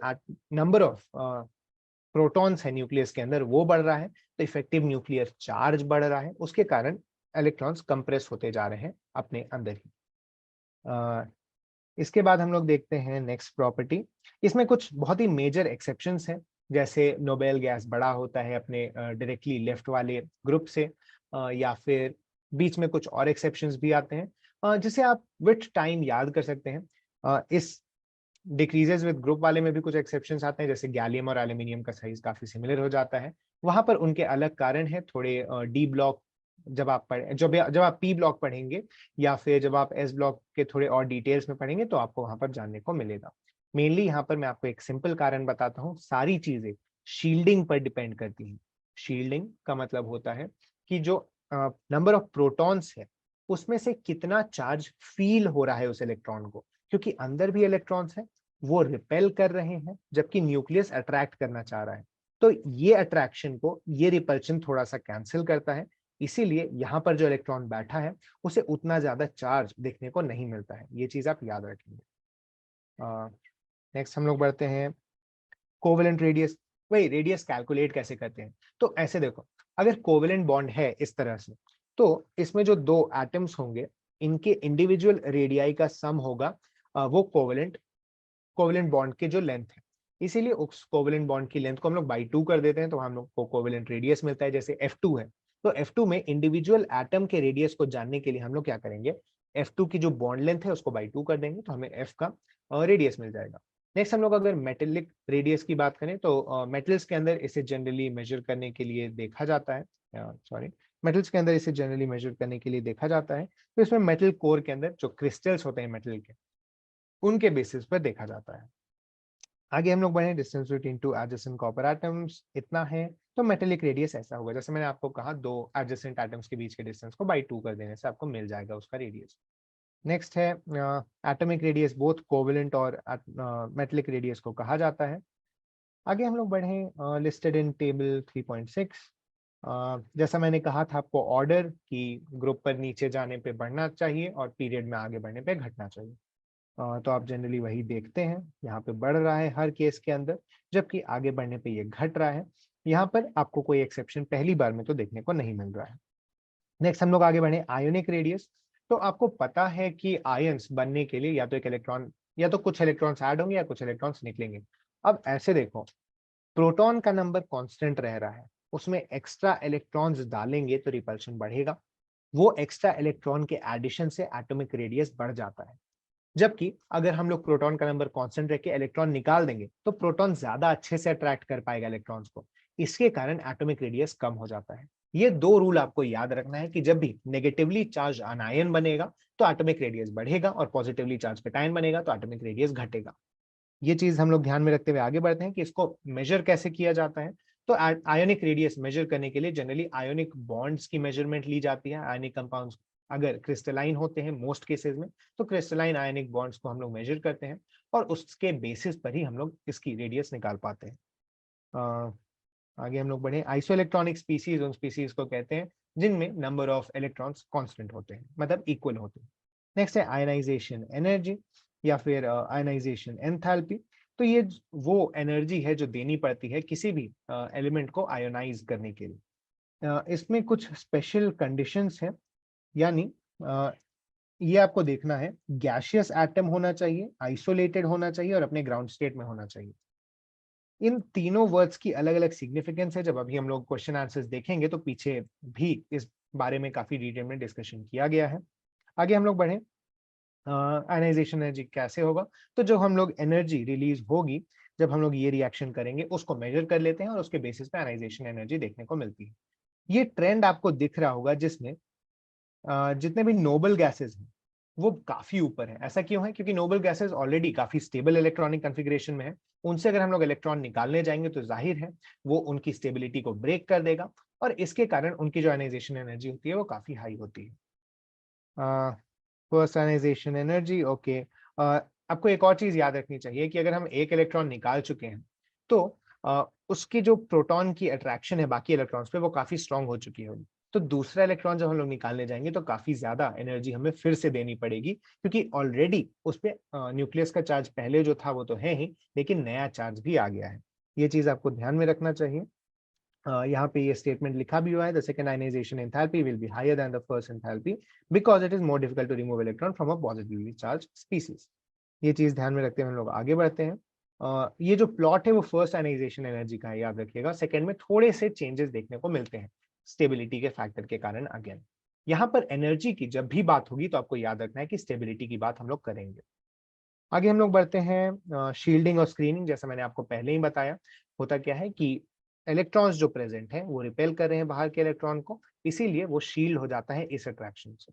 नंबर ऑफ प्रोटॉन्स है न्यूक्लियस के अंदर वो बढ़ रहा है, तो इफेक्टिव न्यूक्लियर चार्ज बढ़ रहा है, उसके कारण इलेक्ट्रॉन्स कंप्रेस होते जा रहे हैं अपने अंदर ही। इसके बाद हम लोग देखते हैं नेक्स्ट प्रॉपर्टी। इसमें कुछ बहुत ही मेजर एक्सेप्शंस हैं, जैसे नोबेल गैस बड़ा होता है अपने डायरेक्टली लेफ्ट वाले ग्रुप से, या फिर बीच में कुछ और एक्सेप्शंस भी आते हैं, जिसे आप विथ टाइम याद कर सकते हैं। इस डिक्रीजेस विद ग्रुप वाले में भी कुछ एक्सेप्शंस आते हैं, जैसे गैलियम और एल्यूमिनियम का साइज काफी सिमिलर हो जाता है। वहां पर उनके अलग कारण है, थोड़े डी ब्लॉक जब आप पढ़े, जब आप पी ब्लॉक पढ़ेंगे या फिर जब आप एस ब्लॉक के थोड़े और डिटेल्स में पढ़ेंगे तो आपको वहां पर जानने को मिलेगा। मेनली यहाँ पर मैं आपको एक सिंपल कारण बताता हूँ, सारी चीजें शील्डिंग पर डिपेंड करती हैं। शील्डिंग का मतलब होता है कि जो नंबर ऑफ प्रोटॉन्स है उसमें से कितना चार्ज फील हो रहा है उस इलेक्ट्रॉन को, क्योंकि अंदर भी इलेक्ट्रॉन्स हैं, वो रिपेल कर रहे हैं जबकि न्यूक्लियस अट्रैक्ट करना चाह रहा है। तो ये अट्रैक्शन को ये रिपल्शन थोड़ा सा कैंसिल करता है, इसीलिए यहाँ पर जो इलेक्ट्रॉन बैठा है उसे उतना ज्यादा चार्ज देखने को नहीं मिलता है। ये चीज आप याद रखेंगे। नेक्स्ट हम लोग बढ़ते हैं कोवेलेंट रेडियस। वही रेडियस कैलकुलेट कैसे करते हैं? तो ऐसे देखो, अगर कोवेलेंट बॉन्ड है इस तरह से, तो इसमें जो दो एटम्स होंगे इनके इंडिविजुअल रेडियाई का सम होगा वो कोवेलेंट कोवेलेंट बॉन्ड के जो लेंथ है। इसीलिए उस कोवेलेंट बॉन्ड की लेंथ को हम लोग बाई 2 कर देते हैं, तो हम लोग को कोवेलेंट रेडियस मिलता है। जैसे F2 है, तो F2 में इंडिविजुअल एटम के रेडियस को जानने के लिए हम लोग क्या करेंगे, F2 की जो बॉन्ड लेंथ है उसको बाई 2 कर देंगे, तो हमें F का रेडियस मिल जाएगा। नेक्स्ट हम लोग अगर मेटेलिक रेडियस की बात करें, तो मेटल्स के अंदर इसे जनरली मेजर करने के लिए देखा जाता है, सॉरी, मेटल्स के अंदर इसे जनरली मेजर करने के लिए देखा जाता है, तो इसमें मेटल कोर के अंदर जो क्रिस्टल्स होते हैं मेटल के, उनके बेसिस पर देखा जाता है। आगे हम लोग बढ़े, distance between two adjacent copper atoms इतना है, तो मेटेलिक रेडियस ऐसा होगा, जैसे मैंने आपको कहा दो एडजेसेंट एटम्स के बीच के डिस्टेंस को बाई 2 कर देने से आपको मिल जाएगा उसका रेडियस। नेक्स्ट है एटॉमिक रेडियस, बोथ कोवेलेंट और मेटेलिक रेडियस को कहा जाता है। आगे हम लोग बढ़े, लिस्टेड इन टेबल 3.6। जैसा मैंने कहा था आपको ऑर्डर की ग्रुप पर नीचे जाने पे बढ़ना चाहिए और पीरियड में आगे बढ़ने पे घटना चाहिए। तो आप जनरली वही देखते हैं, यहाँ पे बढ़ रहा है हर केस के अंदर, जबकि आगे बढ़ने पे ये घट रहा है। यहाँ पर आपको कोई एक्सेप्शन पहली बार में तो देखने को नहीं मिल रहा है। नेक्स्ट हम लोग आगे बढ़े, आयोनिक रेडियस। तो आपको पता है कि आयंस बनने के लिए या तो एक इलेक्ट्रॉन या तो कुछ इलेक्ट्रॉन्स ऐड होंगे या कुछ इलेक्ट्रॉन्स निकलेंगे। अब ऐसे देखो, प्रोटॉन का नंबर कांस्टेंट रह रहा है, उसमें एक्स्ट्रा इलेक्ट्रॉन्स डालेंगे तो रिपल्शन बढ़ेगा, वो एक्स्ट्रा इलेक्ट्रॉन के एडिशन से एटॉमिक रेडियस बढ़ जाता है। जबकि अगर हम लोग प्रोटॉन का नंबर कांस्टेंट रख के इलेक्ट्रॉन निकाल देंगे तो प्रोटॉन ज्यादा अच्छे से अट्रैक्ट कर पाएगा इलेक्ट्रॉन्स को, इसके कारण एटॉमिक रेडियस कम हो जाता है। ये दो रूल आपको याद रखना है कि जब भी नेगेटिवली चार्ज अनायन बनेगा तो एटॉमिक रेडियस बढ़ेगा और पॉजिटिवली चार्ज कैटायन बनेगा तो एटॉमिक रेडियस घटेगा। ये चीज हम लोग ध्यान में रखते हुए आगे बढ़ते हैं कि इसको मेजर कैसे किया जाता है। तो आयोनिक रेडियस मेजर करने के लिए जनरली आयोनिक बॉन्ड्स की मेजरमेंट ली जाती है। आयोनिक कंपाउंड्स अगर क्रिस्टलाइन होते हैं मोस्ट केसेस में, तो क्रिस्टलाइन आयोनिक बॉन्ड्स को हम लोग मेजर करते हैं और उसके बेसिस पर ही हम लोग इसकी रेडियस निकाल पाते हैं। आगे हम लोग बढ़े, आइसो इलेक्ट्रॉनिक स्पीसीज उन स्पीसीज को कहते हैं जिनमें नंबर ऑफ इलेक्ट्रॉन्स कांस्टेंट होते हैं, मतलब इक्वल होते हैं। नेक्स्ट है आयनाइजेशन एनर्जी या फिर आयनाइजेशन एंथैल्पी। तो ये वो एनर्जी है जो देनी पड़ती है किसी भी एलिमेंट को आयोनाइज करने के लिए। इसमें कुछ स्पेशल कंडीशंस हैं, यानी ये आपको देखना है, गैसियस एटम होना चाहिए, आइसोलेटेड होना चाहिए और अपने ग्राउंड स्टेट में होना चाहिए। इन तीनों वर्ड्स की अलग अलग सिग्निफिकेंस है, जब अभी हम लोग क्वेश्चन आंसर्स देखेंगे तो पीछे भी इस बारे में काफी डिटेल में डिस्कशन किया गया है। आगे हम लोग बढ़े, आयनाइजेशन एनर्जी कैसे होगा। तो जो हम लोग एनर्जी रिलीज होगी जब हम लोग ये रिएक्शन करेंगे उसको मेजर कर लेते हैं और उसके बेसिस पे आयनाइजेशन एनर्जी देखने को मिलती है। ये ट्रेंड आपको दिख रहा होगा जिसमें जितने भी नोबल गैसेस हैं वो काफी ऊपर है। ऐसा क्यों है? क्योंकि नोबल गैसेस ऑलरेडी काफी स्टेबल इलेक्ट्रॉनिक कॉन्फ़िगरेशन में है, उनसे अगर हम लोग इलेक्ट्रॉन निकालने जाएंगे तो जाहिर है वो उनकी स्टेबिलिटी को ब्रेक कर देगा और इसके कारण उनकी जो आयनाइजेशन एनर्जी होती है वो काफी हाई होती है। First ionisation energy, okay. आपको एक और चीज याद रखनी चाहिए कि अगर हम एक इलेक्ट्रॉन निकाल चुके हैं तो उसकी जो प्रोटॉन की अट्रैक्शन है बाकी इलेक्ट्रॉन्स पे वो काफी स्ट्रांग हो चुकी होगी। तो दूसरा इलेक्ट्रॉन जब हम लोग निकालने जाएंगे तो काफी ज्यादा एनर्जी हमें फिर से देनी पड़ेगी, क्योंकि ऑलरेडी उस पे न्यूक्लियस का चार्ज पहले जो था वो तो है ही, लेकिन नया चार्ज भी आ गया है। ये चीज आपको ध्यान में रखना चाहिए। यहाँ पे ये स्टेटमेंट लिखा भी हुआ है, the second ionisation enthalpy will be higher than the first enthalpy because it is more difficult to remove electron from a positively charge species. ये चीज ध्यान में रखते हुए हम लोग आगे बढ़ते हैं। ये जो प्लॉट है वो फर्स्ट आयनाइजेशन एनर्जी का है, याद रखिएगा। सेकंड में थोड़े से चेंजेस देखने को मिलते हैं स्टेबिलिटी के फैक्टर के कारण। अगेन यहाँ पर एनर्जी की जब भी बात होगी तो आपको याद रखना है कि स्टेबिलिटी की बात हम लोग करेंगे। आगे हम लोग बढ़ते हैं शील्डिंग और स्क्रीनिंग। जैसा मैंने आपको पहले ही बताया, होता क्या है कि इलेक्ट्रॉन्स जो प्रेजेंट हैं वो रिपेल कर रहे हैं बाहर के इलेक्ट्रॉन को, इसीलिए वो शील्ड हो जाता है इस अट्रैक्शन से।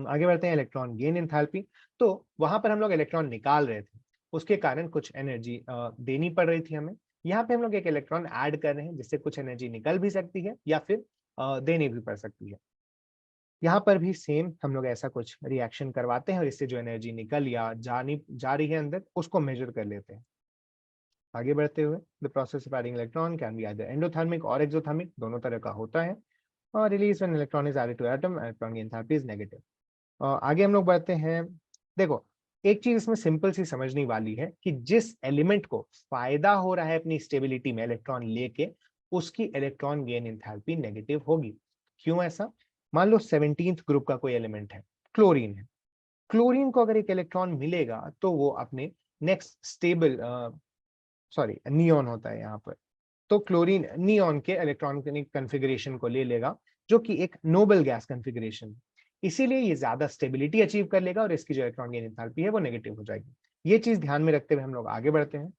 आगे बढ़ते हैं इलेक्ट्रॉन गेन एंथैल्पी। तो वहां पर हम लोग इलेक्ट्रॉन निकाल रहे थे, उसके कारण कुछ एनर्जी देनी पड़ रही थी हमें। यहाँ पे हम लोग एक इलेक्ट्रॉन ऐड कर रहे हैं, जिससे कुछ एनर्जी निकल भी सकती है या फिर देनी भी पड़ सकती है। यहाँ पर भी सेम हम लोग ऐसा कुछ रिएक्शन करवाते हैं और इससे जो एनर्जी निकल या जा रही है अंदर, उसको मेजर कर लेते हैं। आगे बढ़ते हुए, the process of adding electron can be either endothermic और एक्सोथर्मिक, दोनों तरह का होता है। और release when electron is added to atom, electron की एंथैल्पी इज नेगेटिव। आगे हम लोग बढ़ते हैं। देखो, एक चीज इसमें सिंपल सी समझने वाली है कि जिस एलिमेंट को फायदा हो रहा है अपनी स्टेबिलिटी में इलेक्ट्रॉन लेके, उसकी इलेक्ट्रॉन गेन एंथैल्पी नेगेटिव होगी। क्यों ऐसा? मान लो 17th ग्रुप का कोई एलिमेंट है, क्लोरीन है। क्लोरीन को अगर एक इलेक्ट्रॉन मिलेगा तो वो अपने नेक्स्ट स्टेबल, सॉरी नियॉन होता है यहाँ पर, तो क्लोरीन नियॉन के इलेक्ट्रॉनिक कन्फिगरेशन को ले लेगा, जो कि एक नोबल गैस कन्फिगरेशन है। इसीलिए ये ज्यादा स्टेबिलिटी अचीव कर लेगा और इसकी जो इलेक्ट्रॉन गेन एंथैल्पी है वो नेगेटिव हो जाएगी। ये चीज ध्यान में रखते हुए हम लोग आगे बढ़ते हैं।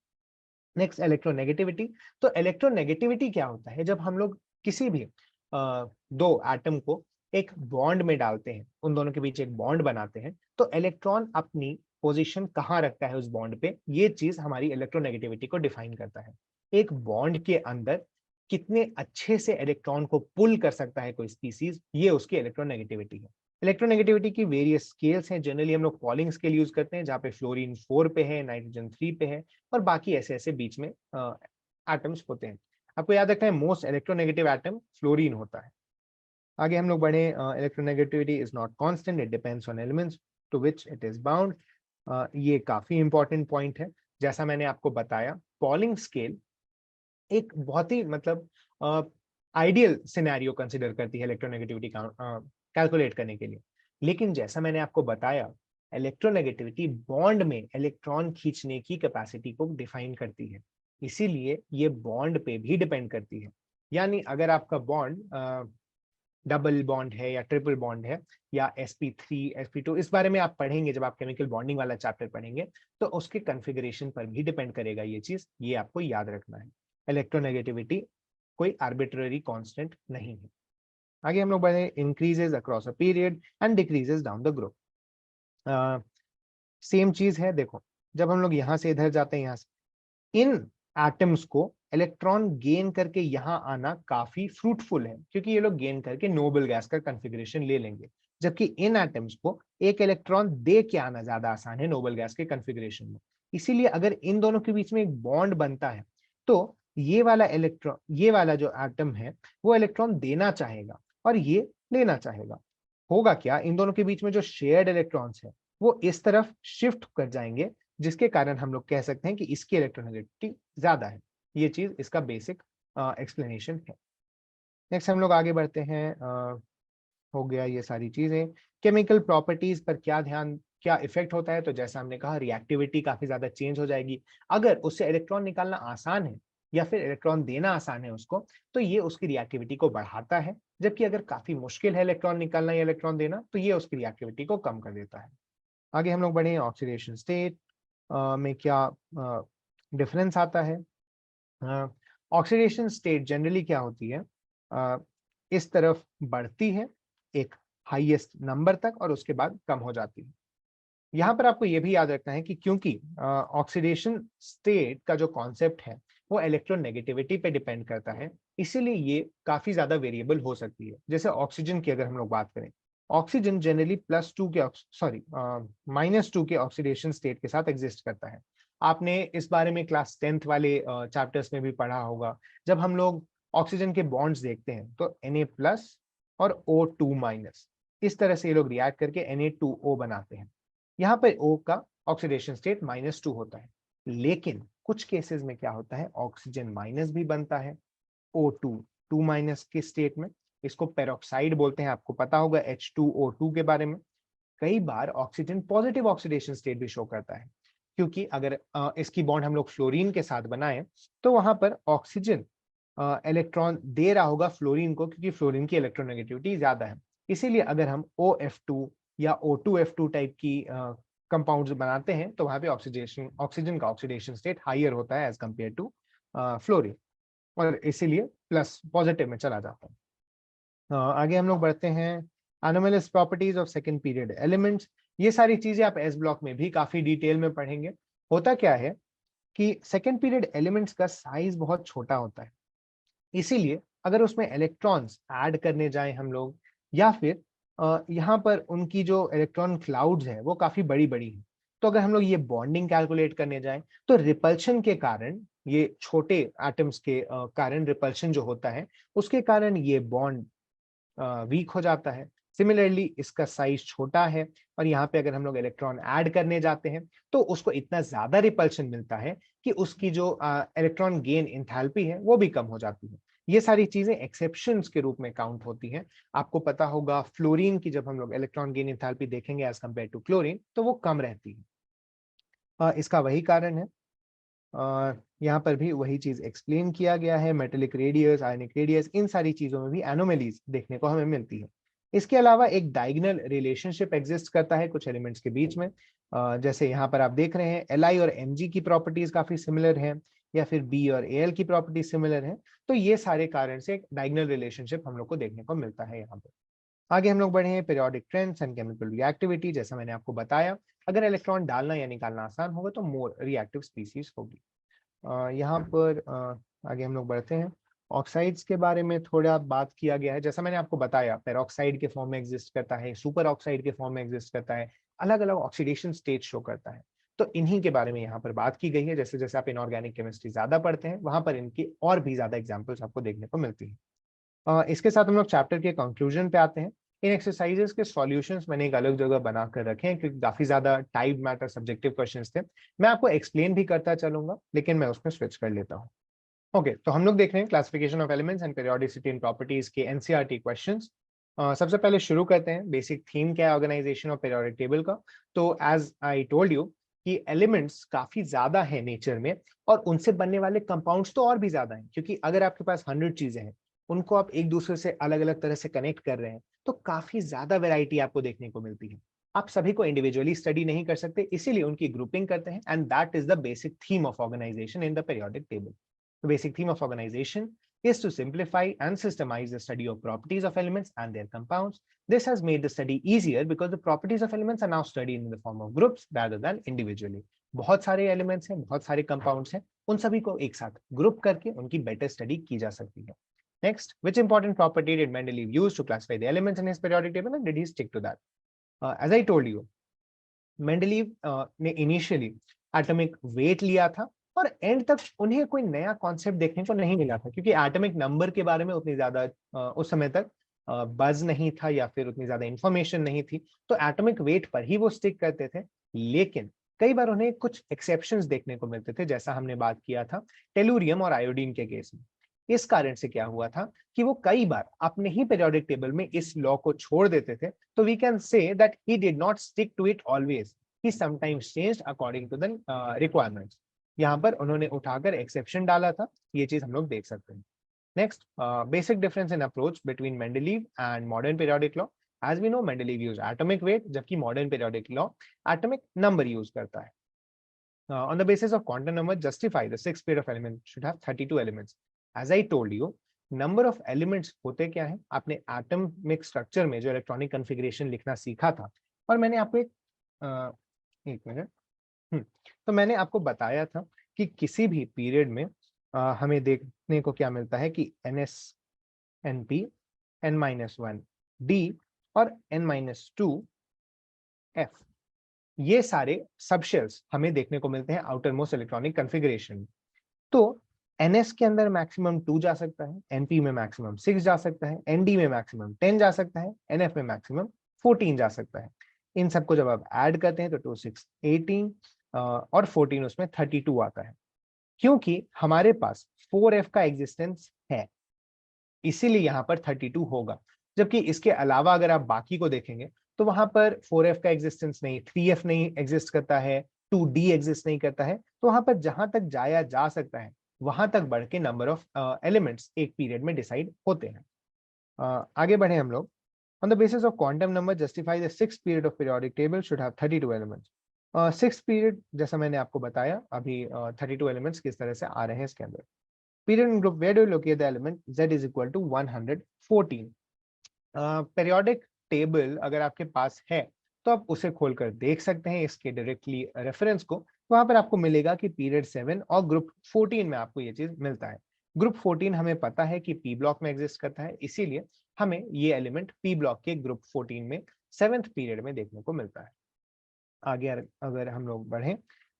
Next, electronegativity. तो इलेक्ट्रोनेगेटिविटी क्या होता है? जब हम लोग किसी भी दो एटम को एक बॉन्ड में डालते हैं, उन दोनों के बीच एक बॉन्ड बनाते हैं, तो इलेक्ट्रॉन अपनी पोजीशन कहाँ रखता है उस बॉन्ड पे, ये चीज हमारी इलेक्ट्रोनेगेटिविटी को डिफाइन करता है। एक बॉन्ड के अंदर कितने अच्छे से इलेक्ट्रॉन को पुल कर सकता है कोई स्पीसीज, ये उसकी इलेक्ट्रोनेगेटिविटी है। इलेक्ट्रोनेगेटिविटी की वेरियस स्केल्स हैं। जनरली हम लोग पॉलिंग स्केल यूज करते हैं, जहाँ पे फ्लोरीन 4 पे है, नाइट्रोजन 3 पे है, और बाकी ऐसे ऐसे बीच में एटम्स होते हैं। आपको याद रखना है मोस्ट इलेक्ट्रोनेगेटिव एटम फ्लोरीन होता है। आगे हम लोग बढ़े, electronegativity is not constant, it depends on elements to which it is bound. ये काफी इंपॉर्टेंट पॉइंट है। जैसा मैंने आपको बताया, पॉलिंग स्केल एक बहुत ही मतलब आइडियल सिनेरियो कंसिडर करती है इलेक्ट्रोनेगेटिविटी कैलकुलेट करने के लिए। लेकिन जैसा मैंने आपको बताया, इलेक्ट्रोनेगेटिविटी बॉन्ड में इलेक्ट्रॉन खींचने की कैपेसिटी को डिफाइन करती है, इसीलिए ये बॉन्ड पे भी डिपेंड करती है। यानी अगर आपका बॉन्ड डबल बॉन्ड है या ट्रिपल बॉन्ड है या sp3 sp2, इस बारे में आप पढ़ेंगे जब आप केमिकल बॉन्डिंग वाला चैप्टर पढ़ेंगे, तो उसके कन्फिगरेशन पर भी डिपेंड करेगा ये चीज, ये आपको याद रखना है। इलेक्ट्रोनेगेटिविटी कोई आर्बिट्ररी कांस्टेंट नहीं है। आगे हम लोग बढ़े, increases across a period and decreases down the group. Same चीज है। देखो, जब हम लोग यहाँ से इधर जाते हैं, यहाँ से इन एटम्स को इलेक्ट्रॉन गेन करके यहाँ आना काफी फ्रूटफुल है, क्योंकि ये लोग गेन करके नोबल गैस का कन्फिगरेशन ले लेंगे। जबकि इन एटम्स को एक इलेक्ट्रॉन दे के आना ज्यादा आसान है नोबल गैस के कन्फिगरेशन में। इसीलिए अगर इन दोनों के बीच में एक बॉन्ड बनता है, तो ये वाला जो एटम है वो इलेक्ट्रॉन देना चाहेगा और ये लेना चाहेगा। होगा क्या, इन दोनों के बीच में जो शेयर्ड इलेक्ट्रॉन्स है वो इस तरफ शिफ्ट कर जाएंगे, जिसके कारण हम लोग कह सकते हैं कि इसकी इलेक्ट्रोनेगेटिविटी ज्यादा है। ये चीज इसका बेसिक एक्सप्लेनेशन है। नेक्स्ट हम लोग आगे बढ़ते हैं। हो गया ये सारी चीजें। केमिकल प्रॉपर्टीज पर क्या इफेक्ट होता है? तो जैसा हमने कहा, रिएक्टिविटी काफी ज्यादा चेंज हो जाएगी। अगर उससे इलेक्ट्रॉन निकालना आसान है या फिर इलेक्ट्रॉन देना आसान है उसको, तो ये उसकी रिएक्टिविटी को बढ़ाता है। जबकि अगर काफी मुश्किल है इलेक्ट्रॉन निकालना या इलेक्ट्रॉन देना, तो ये उसकी रिएक्टिविटी को कम कर देता है। आगे हम लोग बढ़े, ऑक्सीडेशन स्टेट में क्या डिफरेंस आता है। ऑक्सीडेशन स्टेट जनरली क्या होती है, इस तरफ बढ़ती है एक हाईएस्ट नंबर तक और उसके बाद कम हो जाती है। यहाँ पर आपको ये भी याद रखना है कि क्योंकि ऑक्सीडेशन स्टेट का जो कॉन्सेप्ट है वो इलेक्ट्रोनेगेटिविटी पे डिपेंड करता है, इसीलिए ये काफी ज्यादा वेरिएबल हो सकती है। जैसे ऑक्सीजन की अगर हम लोग बात करें, ऑक्सीजन जनरली -2 के ऑक्सीडेशन स्टेट के साथ एग्जिस्ट करता है। आपने इस बारे में क्लास 10th वाले चैप्टर्स में भी पढ़ा होगा। जब हम लोग ऑक्सीजन के बॉन्ड्स देखते हैं तो Na+ और O2-। इस तरह से ये लोग रिएक्ट करके Na2O बनाते हैं। यहाँ पर O का ऑक्सीडेशन स्टेट -2 होता है, लेकिन कुछ केसेस में क्या होता है, ऑक्सीजन माइनस भी बनता है O2 2- के स्टेट में। इसको पेरोक्साइड बोलते हैं, आपको पता होगा H2O2 के बारे में। कई बार ऑक्सीजन पॉजिटिव ऑक्सीडेशन स्टेट भी शो करता है, क्योंकि अगर इसकी बॉन्ड हम लोग फ्लोरीन के साथ बनाएं तो वहां पर ऑक्सीजन इलेक्ट्रॉन दे रहा होगा फ्लोरीन को, क्योंकि फ्लोरीन की इलेक्ट्रोनेगेटिविटी ज्यादा है। इसीलिए अगर हम OF2 या O2F2 टाइप की कंपाउंड्स बनाते हैं तो वहां पे ऑक्सीजन का ऑक्सीडेशन स्टेट हाइयर होता है एज कंपेयर टू फ्लोरीन, और इसीलिए प्लस पॉजिटिव में चला जाता है। आगे हम लोग बढ़ते हैं, anomalous properties of second period elements. ये सारी चीजें आप एस ब्लॉक में भी काफी डिटेल में पढ़ेंगे। होता क्या है कि सेकंड पीरियड एलिमेंट्स का साइज बहुत छोटा होता है, इसीलिए अगर उसमें इलेक्ट्रॉन्स ऐड करने जाएं हम लोग, या फिर यहाँ पर उनकी जो इलेक्ट्रॉन क्लाउड्स है वो काफी बड़ी बड़ी है, तो अगर हम लोग ये बॉन्डिंग कैलकुलेट करने जाएं तो रिपल्शन के कारण, ये छोटे एटम्स के कारण रिपल्शन जो होता है उसके कारण ये बॉन्ड वीक हो जाता है। सिमिलरली इसका साइज छोटा है, और यहाँ पे अगर हम लोग इलेक्ट्रॉन ऐड करने जाते हैं तो उसको इतना ज्यादा रिपल्शन मिलता है कि उसकी जो इलेक्ट्रॉन गेन इंथैल्पी है वो भी कम हो जाती है। ये सारी चीजें एक्सेप्शंस के रूप में काउंट होती हैं। आपको पता होगा फ्लोरीन की जब हम लोग इलेक्ट्रॉन गेन इंथैल्पी देखेंगे एज कम्पेयर टू क्लोरीन, तो वो कम रहती है। इसका वही कारण है, यहाँ पर भी वही चीज एक्सप्लेन किया गया है। मेटेलिक रेडियस, आयनिक रेडियस, इन सारी चीजों में भी एनोमेलीज देखने को हमें मिलती है। इसके अलावा एक डायगोनल रिलेशनशिप एग्जिस्ट करता है कुछ एलिमेंट्स के बीच में। जैसे यहाँ पर आप देख रहे हैं Li और Mg की प्रॉपर्टीज काफी सिमिलर हैं, या फिर B और Al की प्रॉपर्टीज सिमिलर हैं। तो ये सारे कारण से एक डायगोनल रिलेशनशिप हम लोग को देखने को मिलता है यहाँ पर। आगे हम लोग बढ़े हैं, periodic trends and chemical reactivity. जैसा मैंने आपको बताया, अगर इलेक्ट्रॉन डालना या निकालना आसान होगा तो मोर रिएक्टिव स्पीसीज होगी। यहाँ पर आगे हम लोग बढ़ते हैं, ऑक्साइड्स के बारे में थोड़ा बात किया गया है। जैसा मैंने आपको बताया, पेरोक्साइड के फॉर्म में एग्जिस्ट करता है, सुपर ऑक्साइड के फॉर्म में एग्जिस्ट करता है, अलग अलग ऑक्सीडेशन स्टेट शो करता है। तो इन्हीं के बारे में यहाँ पर बात की गई है। जैसे जैसे आप इनऑर्गेनिक केमिस्ट्री ज्यादा पढ़ते हैं, वहां पर इनकी और भी ज्यादा एग्जाम्पल्स आपको देखने को मिलती है। इसके साथ हम लोग चैप्टर के कंक्लूजन पे आते हैं। इन एक्सरसाइजेस के सॉल्यूशंस मैंने एक अलग जगह बनाकर रखे हैं, क्योंकि काफी ज्यादा टाइप मैटर सब्जेक्टिव क्वेश्चंस थे। मैं आपको एक्सप्लेन भी करता चलूंगा, लेकिन मैं उसमें स्विच कर लेता हूँ। ओके, तो हम लोग देख रहे हैं classification of elements and periodicity in properties के एनसीईआरटी क्वेश्चंस। सबसे पहले शुरू करते हैं, बेसिक थीम क्या है ऑर्गेनाइजेशन ऑफ पीरियोडिक टेबल का। तो एज आई टोल्ड यू कि एलिमेंट्स काफी ज्यादा है नेचर में, और उनसे बनने वाले कंपाउंड्स तो और भी ज्यादा हैं, क्योंकि अगर आपके पास 100 चीजें हैं, उनको आप एक दूसरे से अलग अलग तरह से कनेक्ट कर रहे हैं, तो काफी ज्यादा वैरायटी आपको देखने को मिलती है। आप सभी को इंडिविजुअली स्टडी नहीं कर सकते, इसीलिए उनकी ग्रुपिंग करते हैं, and that is the basic theme of organisation in the periodic table. The basic theme of organization is to simplify and systemize the study of properties of elements and their compounds. This has made the study easier because the properties of elements are now studied in the form of groups rather than individually. बहुत सारे elements हैं, बहुत सारे compounds हैं, उन सभी को एक साथ ग्रुप करके उनकी बेटर स्टडी की जा सकती है। Next, which important property did Mendeleev use to classify the elements in his periodic table, and did he stick to that? As I told you, Mendeleev ने इनिशियली एटॉमिक वेट लिया था, और and तक उन्हें कोई नया कॉन्सेप्ट देखने को नहीं मिला था, क्योंकि एटॉमिक नंबर के बारे में उतनी ज्यादा उस समय तक बज नहीं था, या फिर उतनी ज्यादा इंफॉर्मेशन नहीं थी। तो एटॉमिक वेट पर ही वो स्टिक करते थे। लेकिन कई बार उन्हें कुछ एक्सेप्शंस देखने को मिलते थे, जैसा हमने बात किया था टेलुरियम और आयोडीन के केस में। इस कारण से क्या हुआ था कि वो कई बार अपने ही पीरियोडिक टेबल में इस लॉ को छोड़ देते थे। तो we can say that he did not stick to it always, he sometimes changed according to the requirements. यहाँ पर उन्होंने उठाकर एक्सेप्शन डाला था, ये चीज हम लोग देख सकते हैं। Next, basic difference in approach between Mendeleev and modern periodic law. As we know, Mendeleev use atomic weight, जबकि modern periodic law atomic number use करता है। On the basis of quantum number, justify the sixth pair of elements should have 32 elements. As I told you, number of elements होते क्या है, आपने atomic structure में जो electronic configuration लिखना सीखा था, और मैंने आपको एक मिनट, तो मैंने आपको बताया था कि किसी भी पीरियड में हमें देखने को क्या मिलता है कि NS, NP, N-1, D और N-2, F, ये सारे सबशेल्स हमें देखने को मिलते हैं आउटर मोस्ट इलेक्ट्रॉनिक कॉन्फ़िगरेशन। तो NS के अंदर मैक्सिमम 2 जा सकता है, NP में मैक्सिमम 6 जा सकता है, ND में मैक्सिमम 10 जा सकता है, NF में मैक्सिमम 14 जा सकता है। इन सबको जब आप ऐड करते हैं तो 2 6 18 और 14 उसमें 32 आता है। क्योंकि हमारे पास 4F का एग्जिस्टेंस है, इसीलिए यहाँ पर 32 होगा। जबकि इसके अलावा अगर आप बाकी को देखेंगे तो वहां पर 4F का एग्जिस्टेंस नहीं, 3F नहीं एग्जिस्ट करता है, 2D एग्जिस्ट नहीं करता है, तो वहां पर जहां तक जाया जा सकता है वहां तक बढ़ के नंबर ऑफ एलिमेंट्स एक पीरियड में डिसाइड होते हैं। आगे बढ़े हम लोग। On the basis of quantum number, justify the sixth period of periodic table should have 32 elements. Sixth period जैसा मैंने आपको बताया अभी 32 elements किस तरह से आ रहे हैं इसके अंदर। Period in group, where do you locate the element z is equal to 114? Periodic table अगर आपके पास है तो आप उसे खोलकर देख सकते हैं इसके डायरेक्टली रेफरेंस को। वहां पर आपको मिलेगा कि पीरियड 7 और ग्रुप 14 में आपको ये चीज मिलता है। ग्रुप 14 हमें पता है कि पी ब्लॉक में एग्जिस्ट करता है, इसीलिए हमें ये एलिमेंट पी ब्लॉक के ग्रुप 14 में 7th पीरियड में देखने को मिलता है। आगे अगर हम लोग बढ़े,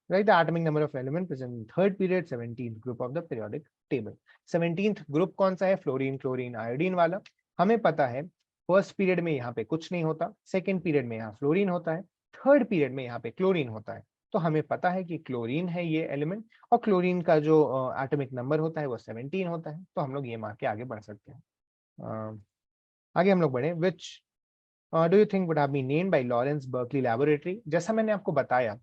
right the atomic number of element present in third period 17th group of the periodic table. 17th group कौन सा है? फ्लोरीन, क्लोरीन, आयोडीन वाला। हमें पता है फर्स्ट पीरियड में यहाँ पे कुछ नहीं होता, सेकेंड पीरियड में यहाँ फ्लोरीन होता है, थर्ड पीरियड में यहाँ पे क्लोरीन होता है। तो हमें पता है कि क्लोरीन है ये एलिमेंट, और क्लोरीन का जो एटॉमिक नंबर होता है वो 17 होता है। तो हम लोग ये मान के आगे बढ़ सकते हैं। आगे हम लोग बढ़े, which do you think would have been named by Lawrence Berkeley laboratory. जैसा मैंने आपको बताया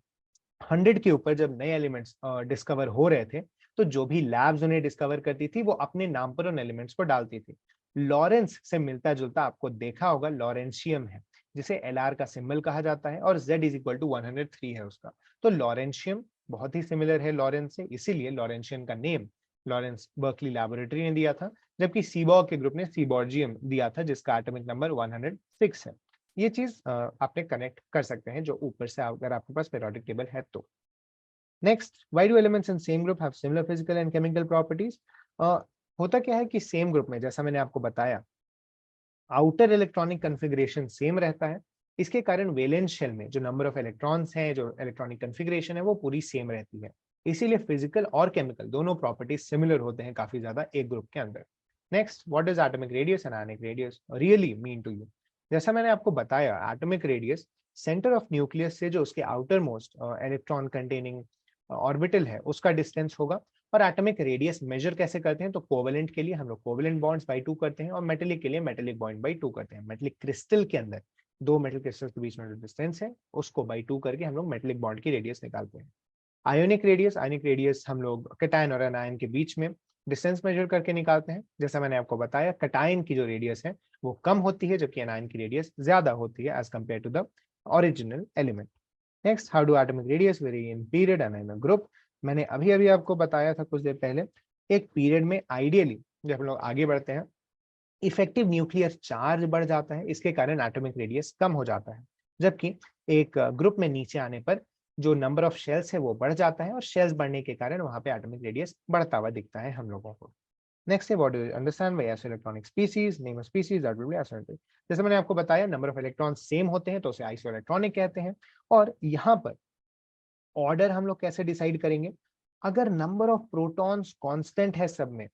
100 के ऊपर जब नए एलिमेंट्स डिस्कवर हो रहे थे तो जो भी लैब्स उन्हें डिस्कवर करती थी वो अपने नाम पर उन एलिमेंट्स को डालती थी। लॉरेंस से मिलता जुलता आपको देखा होगा लॉरेंशियम है, जिसे Lr का सिंबल कहा जाता है, और Z इज इक्वल टू 103 है उसका। तो लॉरेंशियम बहुत ही सिमिलर है लॉरेंस से, इसीलिए लॉरेंशियम का नेम लॉरेंस बर्कली लैबोरेटरी ने दिया था। जबकि सीबॉर्ग के ग्रुप ने सीबॉर्जियम दिया था जिसका एटॉमिक नंबर 106 है। ये चीज आपने कनेक्ट कर सकते हैं जो ऊपर से अगर आपके पास पेरियोडिक टेबल है तो। Next, why do elements in same group have similar physical and chemical properties. होता क्या है कि सेम ग्रुप में, जैसा मैंने आपको बताया, आउटर इलेक्ट्रॉनिक कॉन्फ़िगरेशन सेम रहता है। इसके कारण वैलेंस शेल में जो नंबर ऑफ इलेक्ट्रॉन्स हैं, जो इलेक्ट्रॉनिक कॉन्फ़िगरेशन है, वो पूरी सेम रहती है। इसीलिए फिजिकल और केमिकल दोनों प्रॉपर्टीज सिमिलर होते हैं काफी ज्यादा एक ग्रुप के अंदर। Next, what does atomic radius and ionic radius really mean to you. जैसा मैंने आपको बताया, atomic radius centre of nucleus से जो उसके outer most electron containing orbital है उसका डिस्टेंस होगा। और एटॉमिक रेडियस मेजर कैसे करते हैं? तो कोवेलेंट के लिए हम लोग कोवेलेंट बॉन्ड्स बाई 2 करते हैं, और मेटेलिक के लिए मेटेलिक बॉन्ड बाई 2 करते हैं। मेटेलिक क्रिस्टल के अंदर दो मेटल क्रिस्टल के बीच में जो डिस्टेंस है उसको बाई 2 करके हम लोग मेटेलिक बॉन्ड की रेडियस निकालते हैं। आयोनिक रेडियस हम लोग कैटायन और एनायन के बीच में डिस्टेंस मेजर करके निकालते हैं। जैसा मैंने आपको बताया, कैटायन की जो रेडियस है वो कम होती है, जबकि एनायन की रेडियस ज्यादा होती है as compare to the original element. Next, how do atomic radius vary in period and in a group. मैंने अभी अभी आपको बताया था कुछ देर पहले, एक पीरियड में आइडियली जब हम लोग आगे बढ़ते हैं इफेक्टिव न्यूक्लियर चार्ज बढ़ जाता है, इसके कारण एटॉमिक रेडियस कम हो जाता है। जबकि एक ग्रुप में नीचे आने पर जो नंबर ऑफ शेल्स है वो बढ़ जाता है, और शेल्स बढ़ने के कारण वहां पे एटॉमिक रेडियस बढ़ता हुआ दिखता है हम लोगों को। नेक्स्ट है, what do you understand by isoelectronic species, name of species that will be isoelectric. जैसे मैंने आपको बताया, नंबर ऑफ इलेक्ट्रॉन सेम होते हैं तो उसे आइसोइलेक्ट्रॉनिक कहते हैं। और यहाँ पर ऑर्डर हम लोग कैसे डिसाइड करेंगे? अगर नंबर ऑफ प्रोटॉन्स कांस्टेंट है सब में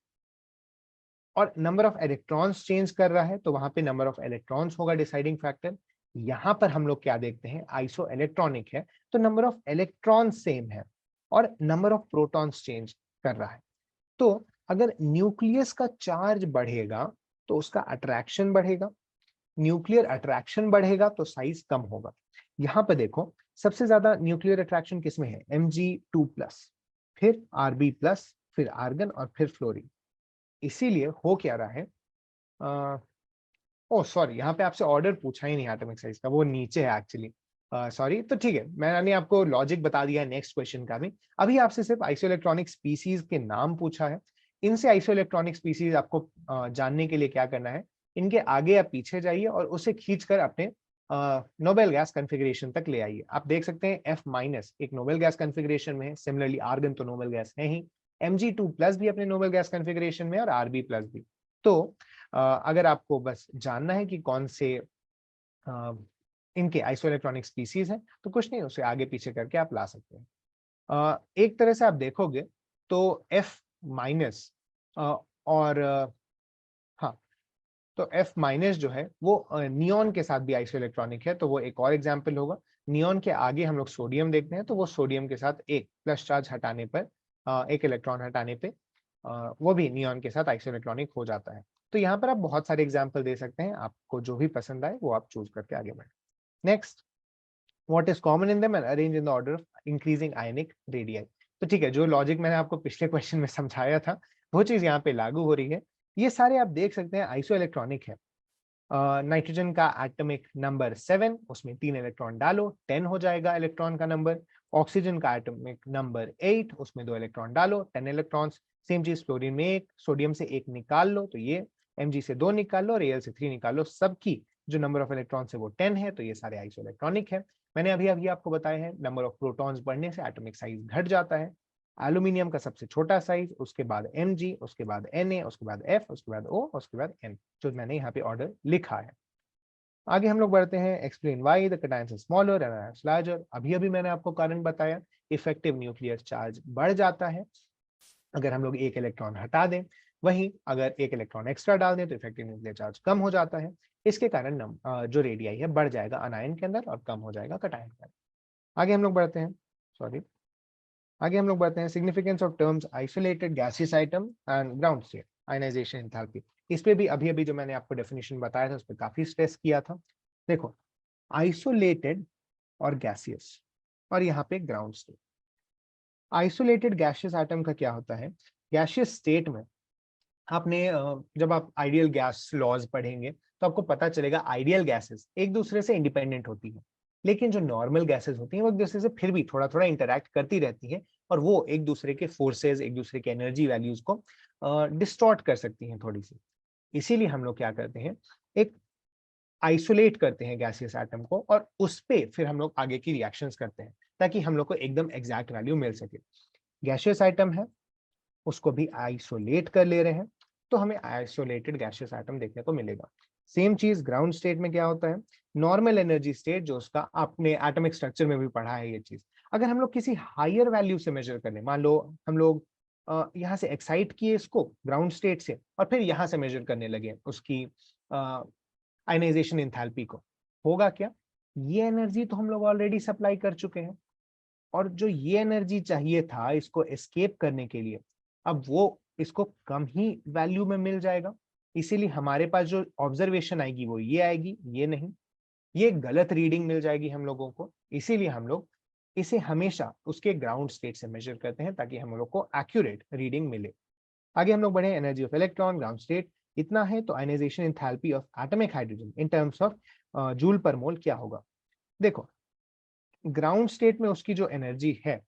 और नंबर ऑफ इलेक्ट्रॉन्स चेंज कर रहा है तो वहां पे नंबर ऑफ इलेक्ट्रॉन्स होगा डिसाइडिंग फैक्टर। यहां पर हम लोग क्या देखते हैं, आइसो इलेक्ट्रॉनिक है तो नंबर ऑफ इलेक्ट्रॉन सेम है और नंबर ऑफ प्रोटॉन्स चेंज कर रहा है। तो अगर न्यूक्लियस का चार्ज बढ़ेगा तो उसका अट्रैक्शन बढ़ेगा, न्यूक्लियर अट्रैक्शन बढ़ेगा तो साइज कम होगा। यहां पर देखो, सबसे ज्यादा न्यूक्लियर अट्रैक्शन किसमें है? Mg2+, फिर Rb+, फिर आर्गन और फिर फ्लोरीन। इसीलिए हो क्या रहा है, ओ सॉरी, यहाँ पे आपसे ऑर्डर पूछा ही नहीं एटॉमिक साइज का, वो नीचे है एक्चुअली। सॉरी, तो ठीक है, मैंने आपको लॉजिक बता दिया है नेक्स्ट क्वेश्चन का भी। अभी आपसे सिर्फ आइसोइलेक्ट्रॉनिक स्पीसीज के नाम पूछा है। इनसे आइसोइलेक्ट्रॉनिक स्पीसीज आपको जानने के लिए क्या करना है, इनके आगे या पीछे जाइए और उसे खींचकर अपने नोबेल गैस कॉन्फ़िगरेशन तक ले आइए। आप देख सकते हैं F- एक नोबेल गैस कॉन्फ़िगरेशन में है, सिमिलरली आर्गन तो नोबेल गैस है ही, Mg2+ भी अपने नोबेल गैस कॉन्फ़िगरेशन में और Rb+ भी। तो अगर आपको बस जानना है कि कौन से इनके आइसोइलेक्ट्रॉनिक स्पीसीज हैं तो कुछ नहीं, उसे आगे पीछे करके आप ला सकते हैं। एक तरह से आप देखोगे तो F माइनस और हाँ, तो F माइनस जो है वो नियॉन के साथ भी आइसोइलेक्ट्रॉनिक है, तो वो एक और एग्जाम्पल होगा। नियॉन के आगे हम लोग सोडियम देखते हैं, तो वो सोडियम के साथ एक प्लस चार्ज हटाने पर, एक इलेक्ट्रॉन हटाने पे वो भी नियॉन के साथ आइसोइलेक्ट्रॉनिक हो जाता है। तो यहाँ पर आप बहुत सारे एग्जाम्पल दे सकते हैं, आपको जो भी पसंद आए वो आप चूज करके आगे बढ़े। Next, what is common in them and arrange in the order of increasing ionic radii. तो ठीक है, जो लॉजिक मैंने आपको पिछले क्वेश्चन में समझाया था वो चीज यहाँ पे लागू हो रही है। ये सारे आप देख सकते हैं आइसोइलेक्ट्रॉनिक है। नाइट्रोजन का एटॉमिक नंबर 7, उसमें 3 इलेक्ट्रॉन डालो, 10 हो जाएगा इलेक्ट्रॉन का नंबर। ऑक्सीजन का एटॉमिक नंबर 8, उसमें 2 इलेक्ट्रॉन डालो, 10 इलेक्ट्रॉन्स। सेम चीज फ्लोरीन में 1, सोडियम से 1 निकाल लो, तो ये Mg से 2 निकाल लो और Al से 3 निकाल लो, सबकी जो नंबर ऑफ इलेक्ट्रॉन है वो 10 है, तो ये सारे आइसोइलेक्ट्रॉनिक है। मैंने अभी अभी आपको बताया है नंबर ऑफ प्रोटॉन्स बढ़ने से एटॉमिक साइज घट जाता है। एल्यूमिनियम का सबसे छोटा साइज, उसके बाद Mg, उसके बाद Na, उसके बाद F, उसके बाद O, उसके बाद N, जो मैंने यहाँ पे ऑर्डर लिखा है। आगे हम लोग बढ़ते हैं, explain why the cations are smaller and ions larger. अभी अभी मैंने आपको कारण बताया, इफेक्टिव न्यूक्लियर चार्ज बढ़ जाता है अगर हम लोग एक इलेक्ट्रॉन हटा दें, वहीं अगर एक इलेक्ट्रॉन एक्स्ट्रा डाल दें तो इफेक्टिव न्यूक्लियर चार्ज कम हो जाता है। इसके कारण जो रेडियाई है बढ़ जाएगा अनायन के अंदर और कम हो जाएगा कैटायन के अंदर। आगे हम लोग बढ़ते हैं, significance of terms isolated gaseous item and ground state, ionisation enthalpy. इस पे भी अभी अभी जो मैंने आपको डेफिनेशन बताया था उस पर काफी स्ट्रेस किया था। देखो, आइसोलेटेड और गैसियस और यहाँ पे ground state. Isolated gaseous atom का क्या होता है, गैसियस स्टेट में आपने जब आप आइडियल गैस लॉज पढ़ेंगे तो आपको पता चलेगा आइडियल गैसेस एक दूसरे से इंडिपेंडेंट होती है, लेकिन जो नॉर्मल गैसेस होती हैं वो एक दूसरे से फिर भी थोड़ा थोड़ा इंटरैक्ट करती रहती है और वो एक दूसरे के फोर्सेस, एक दूसरे के एनर्जी वैल्यूज को डिस्टॉर्ट कर सकती हैं थोड़ी सी। इसीलिए हम लोग क्या करते हैं, एक आइसोलेट करते हैं गैसियस एटम को और उस पे फिर हम लोग आगे की रिएक्शंस करते हैं ताकि हम लोग को एकदम एग्जैक्ट वैल्यू मिल सके। गैसियस आइटम है, उसको भी आइसोलेट कर ले रहे हैं, तो हमें आइसोलेटेड गैसियस एटम देखने को मिलेगा। सेम चीज ग्राउंड स्टेट में क्या होता है, नॉर्मल एनर्जी स्टेट, जो उसका आपने एटॉमिक स्ट्रक्चर में भी पढ़ा है ये चीज। अगर हम लोग किसी हायर वैल्यू से मेजर कर लें, मान लो हम लोग यहाँ से एक्साइट किए इसको ग्राउंड स्टेट से और फिर यहाँ से मेजर करने लगे उसकी आयनाइजेशन एंथैल्पी को, होगा क्या, ये एनर्जी तो हम लोग ऑलरेडी सप्लाई कर चुके हैं और जो ये एनर्जी चाहिए था इसको एस्केप करने के लिए, अब वो इसको कम ही वैल्यू में मिल जाएगा। इसीलिए हमारे पास जो ऑब्जर्वेशन आएगी वो ये आएगी, ये नहीं, ये गलत रीडिंग मिल जाएगी हम लोगों को। इसीलिए हम लोग इसे हमेशा उसके ग्राउंड स्टेट से मेजर करते हैं ताकि हम लोग को एक्यूरेट रीडिंग मिले। आगे हम लोग बढ़े, energy of electron ground state इतना है, तो ionisation enthalpy of atomic hydrogen in terms of joule per mole क्या होगा। देखो, ग्राउंड स्टेट में उसकी जो एनर्जी है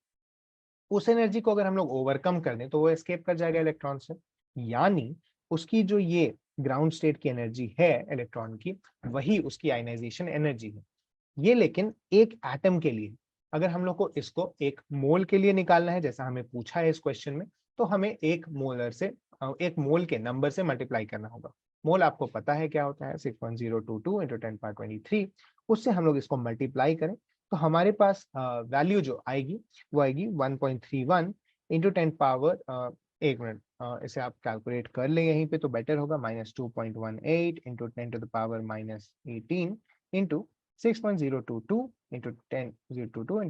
उस एनर्जी को अगर हम लोग ओवरकम कर दें तो वो एस्केप कर जाएगा इलेक्ट्रॉन से, यानी उसकी जो ये ग्राउंड स्टेट की एनर्जी है इलेक्ट्रॉन की, वही उसकी आयनाइजेशन एनर्जी है। ये लेकिन एक एटम के लिए, अगर हम लोग को इसको एक मोल के लिए निकालना है जैसा हमें पूछा है इस क्वेश्चन में, तो हमें एक मोलर से एक मोल के नंबर से मल्टीप्लाई करना होगा। मोल आपको पता है क्या होता है, 6.022 इंटू 10⁻23। उससे हम लोग इसको मल्टीप्लाई करें तो हमारे पास वैल्यू जो आएगी वो आएगी 1.31 इंटू 10 पावर, एक मिनट, इसे आप कैलकुलेट कर लें यहीं पे तो बेटर होगा, -2.18 इंटू 10⁻−18 इंटू 6.022 इंटू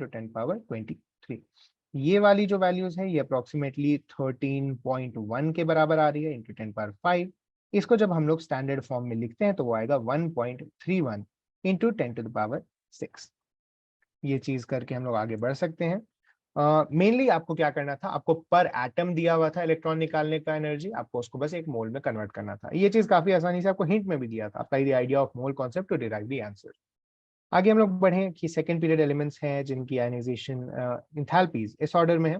10 पावर 23। ये वाली जो वैल्यूज है ये अप्रोक्सीमेटली 13.1 के बराबर आ रही है इंटू 10 पावर 5। इसको जब हम लोग स्टैंडर्ड फॉर्म में लिखते हैं तो वो आएगा 1.31 इंटू 10⁻6। ये चीज करके हम लोग आगे बढ़ सकते हैं। मेनली आपको क्या करना था, आपको पर एटम दिया हुआ था इलेक्ट्रॉन निकालने का एनर्जी, आपको उसको बस एक मोल में कन्वर्ट करना था। ये चीज काफी आसानी से आपको हिंट में भी दिया था, apply the idea of mole concept to derive the answer. आगे हम लोग बढ़े कि सेकंड पीरियड एलिमेंट्स हैं जिनकी आयनाइजेशन एंथैल्पीज इस ऑर्डर में है,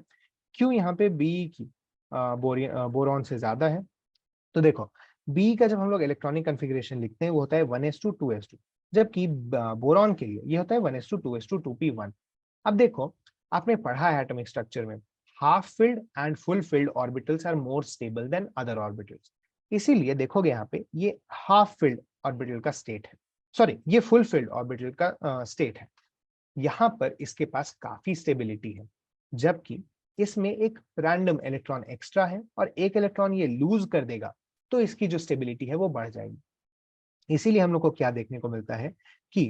क्यों यहाँ पे बी की बोरॉन से ज्यादा है। तो देखो, बी का जब हम लोग इलेक्ट्रॉनिक कॉन्फ़िगरेशन लिखते हैं वो होता है 1s2 जबकि बोरॉन के लिए ये होता है 1s2 अब देखो, आपने पढ़ा है एटॉमिक स्ट्रक्चर में, half filled and full filled orbitals are more stable than other orbitals. इसीलिए देखोगे यहाँ पे ये हाफ फिल्ड ऑर्बिटल का स्टेट है, सॉरी ये फुल फिल्ड ऑर्बिटल का स्टेट है। यहाँ पर इसके पास काफी स्टेबिलिटी है, जबकि इसमें एक रैंडम इलेक्ट्रॉन एक्स्ट्रा है और एक इलेक्ट्रॉन ये लूज कर देगा तो इसकी जो स्टेबिलिटी है वो बढ़ जाएगी। इसीलिए हम लोग को क्या देखने को मिलता है कि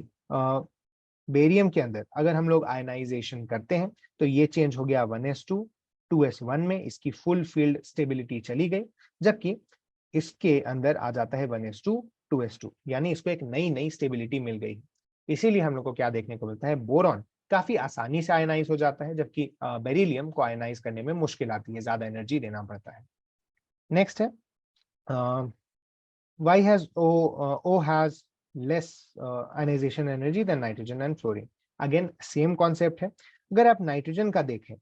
बेरियम के अंदर अगर हम लोग आयनाइजेशन करते हैं तो ये चेंज हो गया 1s2 2s1 में, इसकी फुल फील्ड स्टेबिलिटी चली गई, जबकि इसके अंदर आ जाता है 1s2 2s2, यानी इसको एक नई नई स्टेबिलिटी मिल गई। इसीलिए हम लोग को क्या देखने को मिलता है, बोरॉन काफी आसानी से आयनाइज हो जाता है, जबकि बेरिलियम को आयनाइज करने में मुश्किल आती है, ज्यादा एनर्जी देना पड़ता है। नेक्स्ट है why has O has less ionization energy than nitrogen and fluorine? Again same concept है। अगर आप नाइट्रोजन का देखें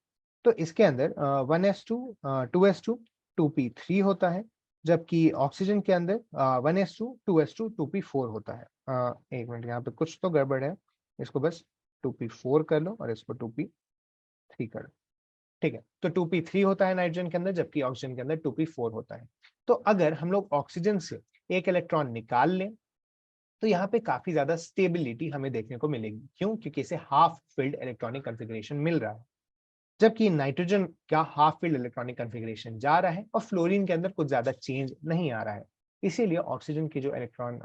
तो इसके अंदर 1s2 2s2 2p3 होता है, जबकि ऑक्सीजन के अंदर 1s2 2s2 2p4 होता है। एक मिनट, यहाँ पे कुछ तो गड़बड़ है, इसको बस 2p4 कर लो और इसको 2p3 कर लो। ठीक है, तो 2p3 होता है नाइट्रोजन के अंदर, जबकि ऑक्सीजन के अंदर 2p4 होता है। तो अगर हम लोग ऑक्सीजन से एक इलेक्ट्रॉन निकाल लें तो यहाँ पे काफी ज्यादा स्टेबिलिटी हमें देखने को मिलेगी। क्यों? क्योंकि इसे हाफ फिल्ड इलेक्ट्रॉनिक कॉन्फ़िगरेशन मिल रहा है, जबकि नाइट्रोजन का हाफ फील्ड इलेक्ट्रॉनिक कॉन्फ़िगरेशन जा रहा है और फ्लोरीन के अंदर कुछ ज्यादा चेंज नहीं आ रहा है। इसीलिए ऑक्सीजन की जो इलेक्ट्रॉन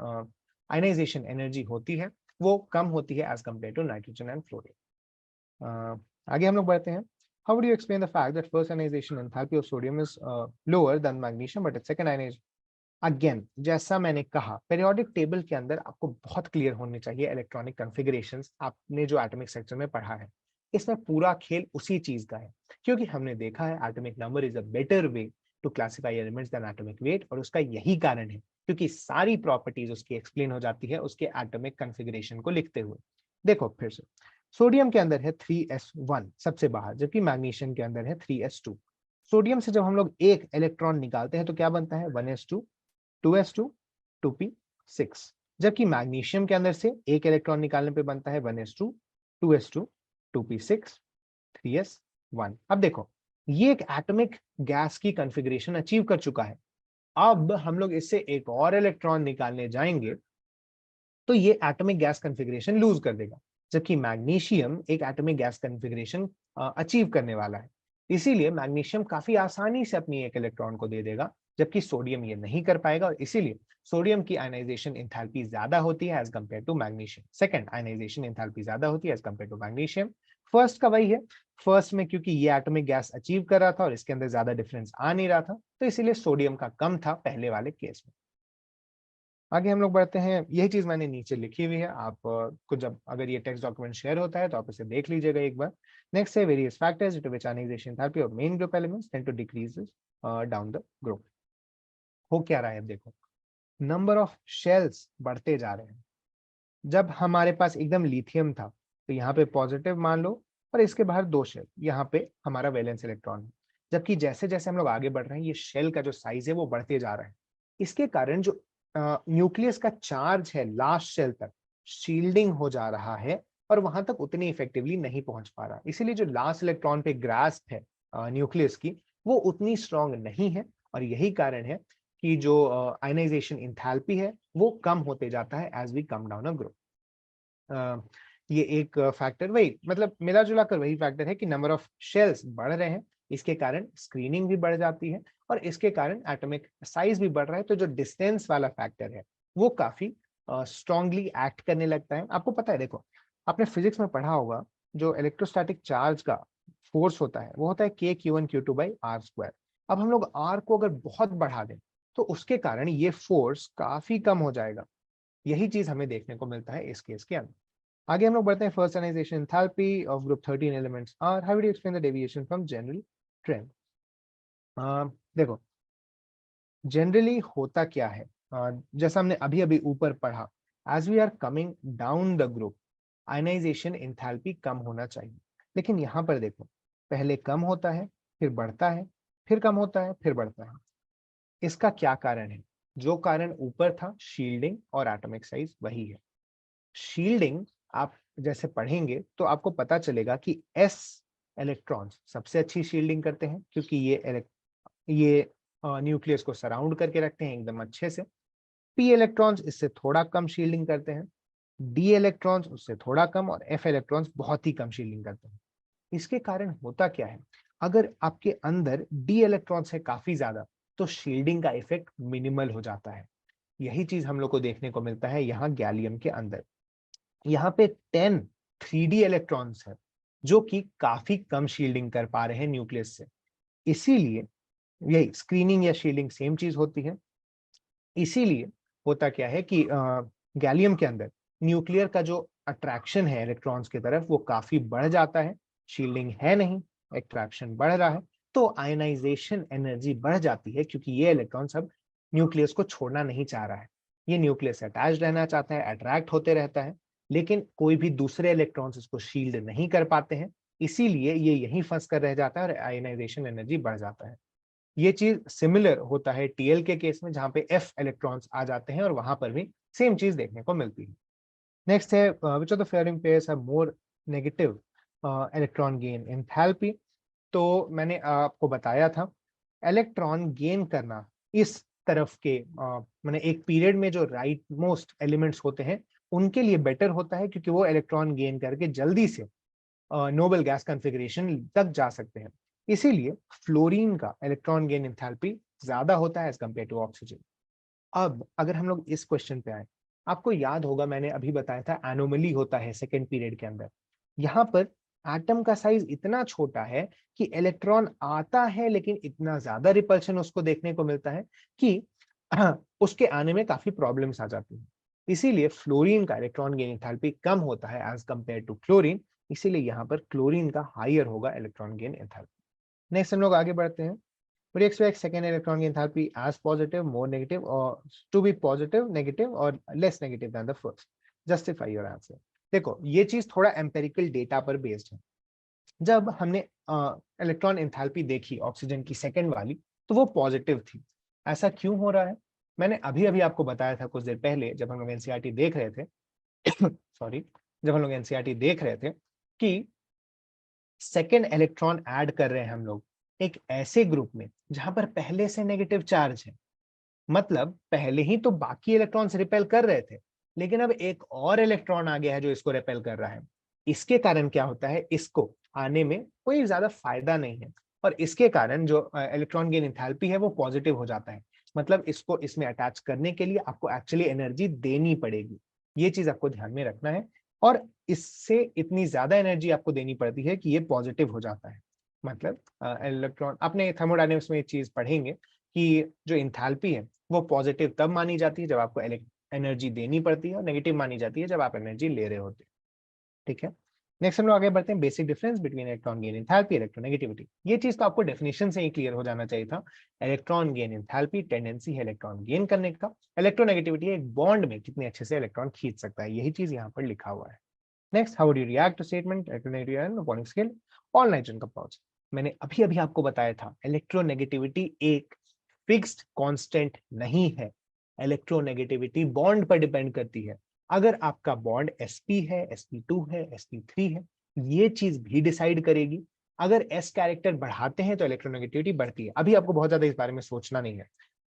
आयनाइजेशन एनर्जी होती है वो कम होती है as compare to nitrogen and fluorine. आगे हम लोग बढ़ते हैं। How would you explain the fact that first ionization enthalpy of sodium is lower than magnesium, but its second ionization? Again जैसा मैंने कहा, पेरियोडिक टेबल के अंदर आपको बहुत क्लियर होने चाहिए इलेक्ट्रॉनिक कॉन्फ़िगरेशंस, आपने जो एटॉमिक स्ट्रक्चर में पढ़ा है। इसमें पूरा खेल उसी चीज का है, क्योंकि हमने देखा है atomic number is a better way to classify elements than atomic weight, और उसका यही कारण है क्योंकि सारी प्रॉपर्टीज उसकी एक्सप्लेन हो जाती है उसके एटॉमिक कॉन्फ़िगरेशन को लिखते हुए। देखो फिर से, सोडियम के अंदर है 3s1 सबसे बाहर, जबकि मैग्नीशियम के अंदर है 3s2। सोडियम से जब हम लोग एक इलेक्ट्रॉन निकालते हैं तो क्या बनता है, 1s2 2s2 2p6, जबकि मैग्नीशियम के अंदर से एक इलेक्ट्रॉन निकालने पे बनता है 1s2 2s2 2p6 3s1। अब देखो, ये एक एटॉमिक गैस की कॉन्फ़िगरेशन अचीव कर चुका है। अब हम लोग इससे एक और इलेक्ट्रॉन निकालने जाएंगे तो ये एटॉमिक गैस कॉन्फ़िगरेशन लूज कर देगा, जबकि मैग्नीशियम एक एटॉमिक गैस कॉन्फ़िगरेशन अचीव करने वाला है। इसीलिए मैग्नीशियम काफी आसानी से अपनी एक इलेक्ट्रॉन को दे देगा, जबकि सोडियम ये नहीं कर पाएगा, और इसीलिए सोडियम की आयनाइजेशन एंथैल्पी ज्यादा होती है as compare to magnesium. Second, ionisation enthalpy ज्यादा होती है as compare to magnesium. First का वही है, फर्स्ट में क्योंकि ये एटॉमिक गैस अचीव कर रहा था और इसके अंदर ज्यादा डिफरेंस आ नहीं रहा था, तो इसीलिए सोडियम का कम था पहले वाले केस में। आगे हम लोग बढ़ते हैं। यही चीज मैंने नीचे लिखी हुई है, आप को जब अगर ये टेक्स्ट डॉक्यूमेंट शेयर होता है तो आप इसे देख लीजिएगा एक बार। नेक्स्ट है various factors due to which ionisation enthalpy of main group elements tend to decreases down the group. हो क्या रहा है, देखो नंबर ऑफ शेल्स बढ़ते जा रहे हैं। जब हमारे पास एकदम लिथियम था तो यहाँ पे पॉजिटिव मान लो और इसके बाहर दो शेल, यहाँ पे हमारा वैलेंस इलेक्ट्रॉन है। जबकि जैसे जैसे हम लोग आगे बढ़ रहे हैं ये शेल का जो साइज है वो बढ़ते जा रहा है। इसके कारण जो न्यूक्लियस का चार्ज है लास्ट शेल तक शील्डिंग हो जा रहा है और वहां तक उतनी इफेक्टिवली नहीं पहुंच पा रहा। इसीलिए जो लास्ट इलेक्ट्रॉन पे ग्रास्प है न्यूक्लियस की वो उतनी स्ट्रांग नहीं है, और यही कारण है कि जो आयनाइजेशन इंथैल्पी है वो कम होते जाता है as we come down a group. ये एक फैक्टर वही मतलब मिला जुला कर वही फैक्टर है कि नंबर ऑफ शेल्स बढ़ रहे हैं, इसके कारण स्क्रीनिंग भी बढ़ जाती है और इसके कारण एटॉमिक साइज भी बढ़ रहा है। तो जो डिस्टेंस वाला फैक्टर है वो काफी स्ट्रांगली एक्ट करने लगता है। आपको पता है, देखो आपने फिजिक्स में पढ़ा होगा जो इलेक्ट्रोस्टैटिक चार्ज का फोर्स होता है वो होता है k q1q2/r²। अब हम लोग r को अगर बहुत बढ़ा दें तो उसके कारण ये फोर्स काफी कम हो जाएगा। यही चीज हमें देखने को मिलता है इस केस के अंदर। आगे हम लोग बढ़ते हैं। First ionisation enthalpy of group 13 elements are, how do you explain the deviation from general trend? देखो जनरली होता क्या है, जैसा हमने अभी अभी ऊपर पढ़ा, as we are coming down the group ionisation enthalpy कम होना चाहिए, लेकिन यहाँ पर देखो पहले कम होता है फिर बढ़ता है, फिर कम होता है फिर बढ़ता है। इसका क्या कारण है? जो कारण ऊपर था शील्डिंग और एटॉमिक साइज वही है। शील्डिंग आप जैसे पढ़ेंगे तो आपको पता चलेगा कि एस इलेक्ट्रॉन्स सबसे अच्छी शील्डिंग करते हैं क्योंकि ये न्यूक्लियस को सराउंड करके रखते हैं एकदम अच्छे से। पी इलेक्ट्रॉन्स इससे थोड़ा कम शील्डिंग करते हैं, डी इलेक्ट्रॉन्स उससे थोड़ा कम, और एफ इलेक्ट्रॉन्स बहुत ही कम शील्डिंग करते हैं। इसके कारण होता क्या है, अगर आपके अंदर डी इलेक्ट्रॉन्स है काफी ज्यादा तो शील्डिंग का इफेक्ट मिनिमल हो जाता है। यही चीज हम लोग को देखने को मिलता है यहाँ गैलियम के अंदर। यहाँ पे 10 3D इलेक्ट्रॉन्स है जो कि काफी कम शील्डिंग कर पा रहे हैं न्यूक्लियस से। इसीलिए यही स्क्रीनिंग या शील्डिंग सेम चीज होती है। इसीलिए होता क्या है कि गैलियम के अंदर न्यूक्लियर का जो अट्रैक्शन है इलेक्ट्रॉन्स की तरफ वो काफी बढ़ जाता है। शील्डिंग है नहीं, अट्रैक्शन बढ़ रहा है, तो आयनाइजेशन एनर्जी बढ़ जाती है क्योंकि ये इलेक्ट्रॉन्स अब न्यूक्लियस को छोड़ना नहीं चाह रहा है। ये न्यूक्लियस अटैच रहना चाहता है, अट्रैक्ट होते रहता है, लेकिन कोई भी दूसरे इलेक्ट्रॉन्स इसको शील्ड नहीं कर पाते हैं। इसीलिए ये यहीं फंस कर रह जाता है और आयनाइजेशन एनर्जी बढ़ जाता है। ये चीज सिमिलर होता है टीएल के केस में जहां पे एफ इलेक्ट्रॉन्स आ जाते हैं और वहां पर भी सेम चीज देखने को मिलती है। नेक्स्ट है which of the following pairs have more negative electron gain enthalpy. तो मैंने आपको बताया था इलेक्ट्रॉन गेन करना इस तरफ के मैंने एक पीरियड में जो राइट मोस्ट एलिमेंट्स होते हैं उनके लिए बेटर होता है क्योंकि वो इलेक्ट्रॉन गेन करके जल्दी से नोबल गैस कॉन्फ़िगरेशन तक जा सकते हैं। इसीलिए फ्लोरीन का इलेक्ट्रॉन गेन एंथैल्पी ज्यादा होता है एज कम्पेयर टू ऑक्सीजन। अब अगर हम लोग इस क्वेश्चन पे आए, आपको याद होगा मैंने अभी बताया था एनोमली होता है सेकेंड पीरियड के अंदर। यहाँ पर एटम का साइज इतना छोटा है कि इलेक्ट्रॉन आता है लेकिन इतना ज्यादा रिपल्शन उसको देखने को मिलता है कि उसके आने में काफी प्रॉब्लम्स आ जाती हैं। इसीलिए फ्लोरीन का इलेक्ट्रॉन गेन एंथैल्पी कम होता है एज कंपेयर टू क्लोरीन। इसीलिए यहाँ पर क्लोरीन का हायर होगा इलेक्ट्रॉन गेन एंथैल्पी। नेक्स्ट हम लोग आगे बढ़ते हैं। Would you expect second electron gain enthalpy as positive, more negative, or to be positive, negative, or less negative than the first? Justify your answer. देखो ये चीज थोड़ा एम्पेरिकल डेटा पर बेस्ड है। जब हमने इलेक्ट्रॉन एंथैल्पी देखी ऑक्सीजन की सेकंड वाली तो वो पॉजिटिव थी। ऐसा क्यों हो रहा है? मैंने अभी अभी आपको बताया था कुछ देर पहले जब हम लोग एनसीईआरटी देख रहे थे सॉरी, जब हम लोग एनसीईआरटी देख रहे थे कि सेकेंड इलेक्ट्रॉन ऐड कर रहे हैं हम लोग एक ऐसे ग्रुप में जहां पर पहले से नेगेटिव चार्ज है। मतलब पहले ही तो बाकी इलेक्ट्रॉन्स रिपेल कर रहे थे, लेकिन अब एक और इलेक्ट्रॉन आ गया है जो इसको रिपेल कर रहा है। इसके कारण क्या होता है, इसको आने में कोई ज्यादा फायदा नहीं है और इसके कारण जो इलेक्ट्रॉन गेन एंथैल्पी है वो पॉजिटिव हो जाता है। मतलब इसको इसमें अटैच करने के लिए आपको एक्चुअली एनर्जी देनी पड़ेगी। ये चीज आपको ध्यान में रखना है और इससे इतनी ज्यादा एनर्जी आपको देनी पड़ती है कि ये पॉजिटिव हो जाता है। मतलब इलेक्ट्रॉन अपने थर्मोडायनेमिक्स में ये चीज पढ़ेंगे कि जो इंथैल्पी है वो पॉजिटिव तब मानी जाती है जब आपको एनर्जी देनी पड़ती है और नेगेटिव मानी जाती है जब आप एनर्जी ले रहे होते हैं। ठीक है, नेक्स्ट हम लोग आगे बढ़ते हैं। Basic difference between electron gain enthalpy electronegativity. ये चीज तो आपको डेफिनेशन से ही क्लियर हो जाना चाहिए था। इलेक्ट्रॉन गेन एंथैल्पी टेंडेंसी है इलेक्ट्रॉन गेन करने का, इलेक्ट्रोनेगेटिविटी एक बॉन्ड में कितने अच्छे से इलेक्ट्रॉन खींच सकता है, यही चीज यहाँ पर लिखा हुआ है। Next, how do you react to statement electronegativity and point scale all nitrogen compounds. मैंने अभी अभी आपको बताया था इलेक्ट्रोनेगेटिविटी एक फिक्स्ड कांस्टेंट नहीं है। इलेक्ट्रोनेगेटिविटी बॉन्ड पर डिपेंड करती है। अगर आपका बॉन्ड sp है, sp2 है, sp3 है, ये चीज भी डिसाइड करेगी। अगर s कैरेक्टर बढ़ाते हैं तो इलेक्ट्रोनेगेटिविटी बढ़ती है। अभी आपको बहुत ज्यादा इस बारे में सोचना नहीं है।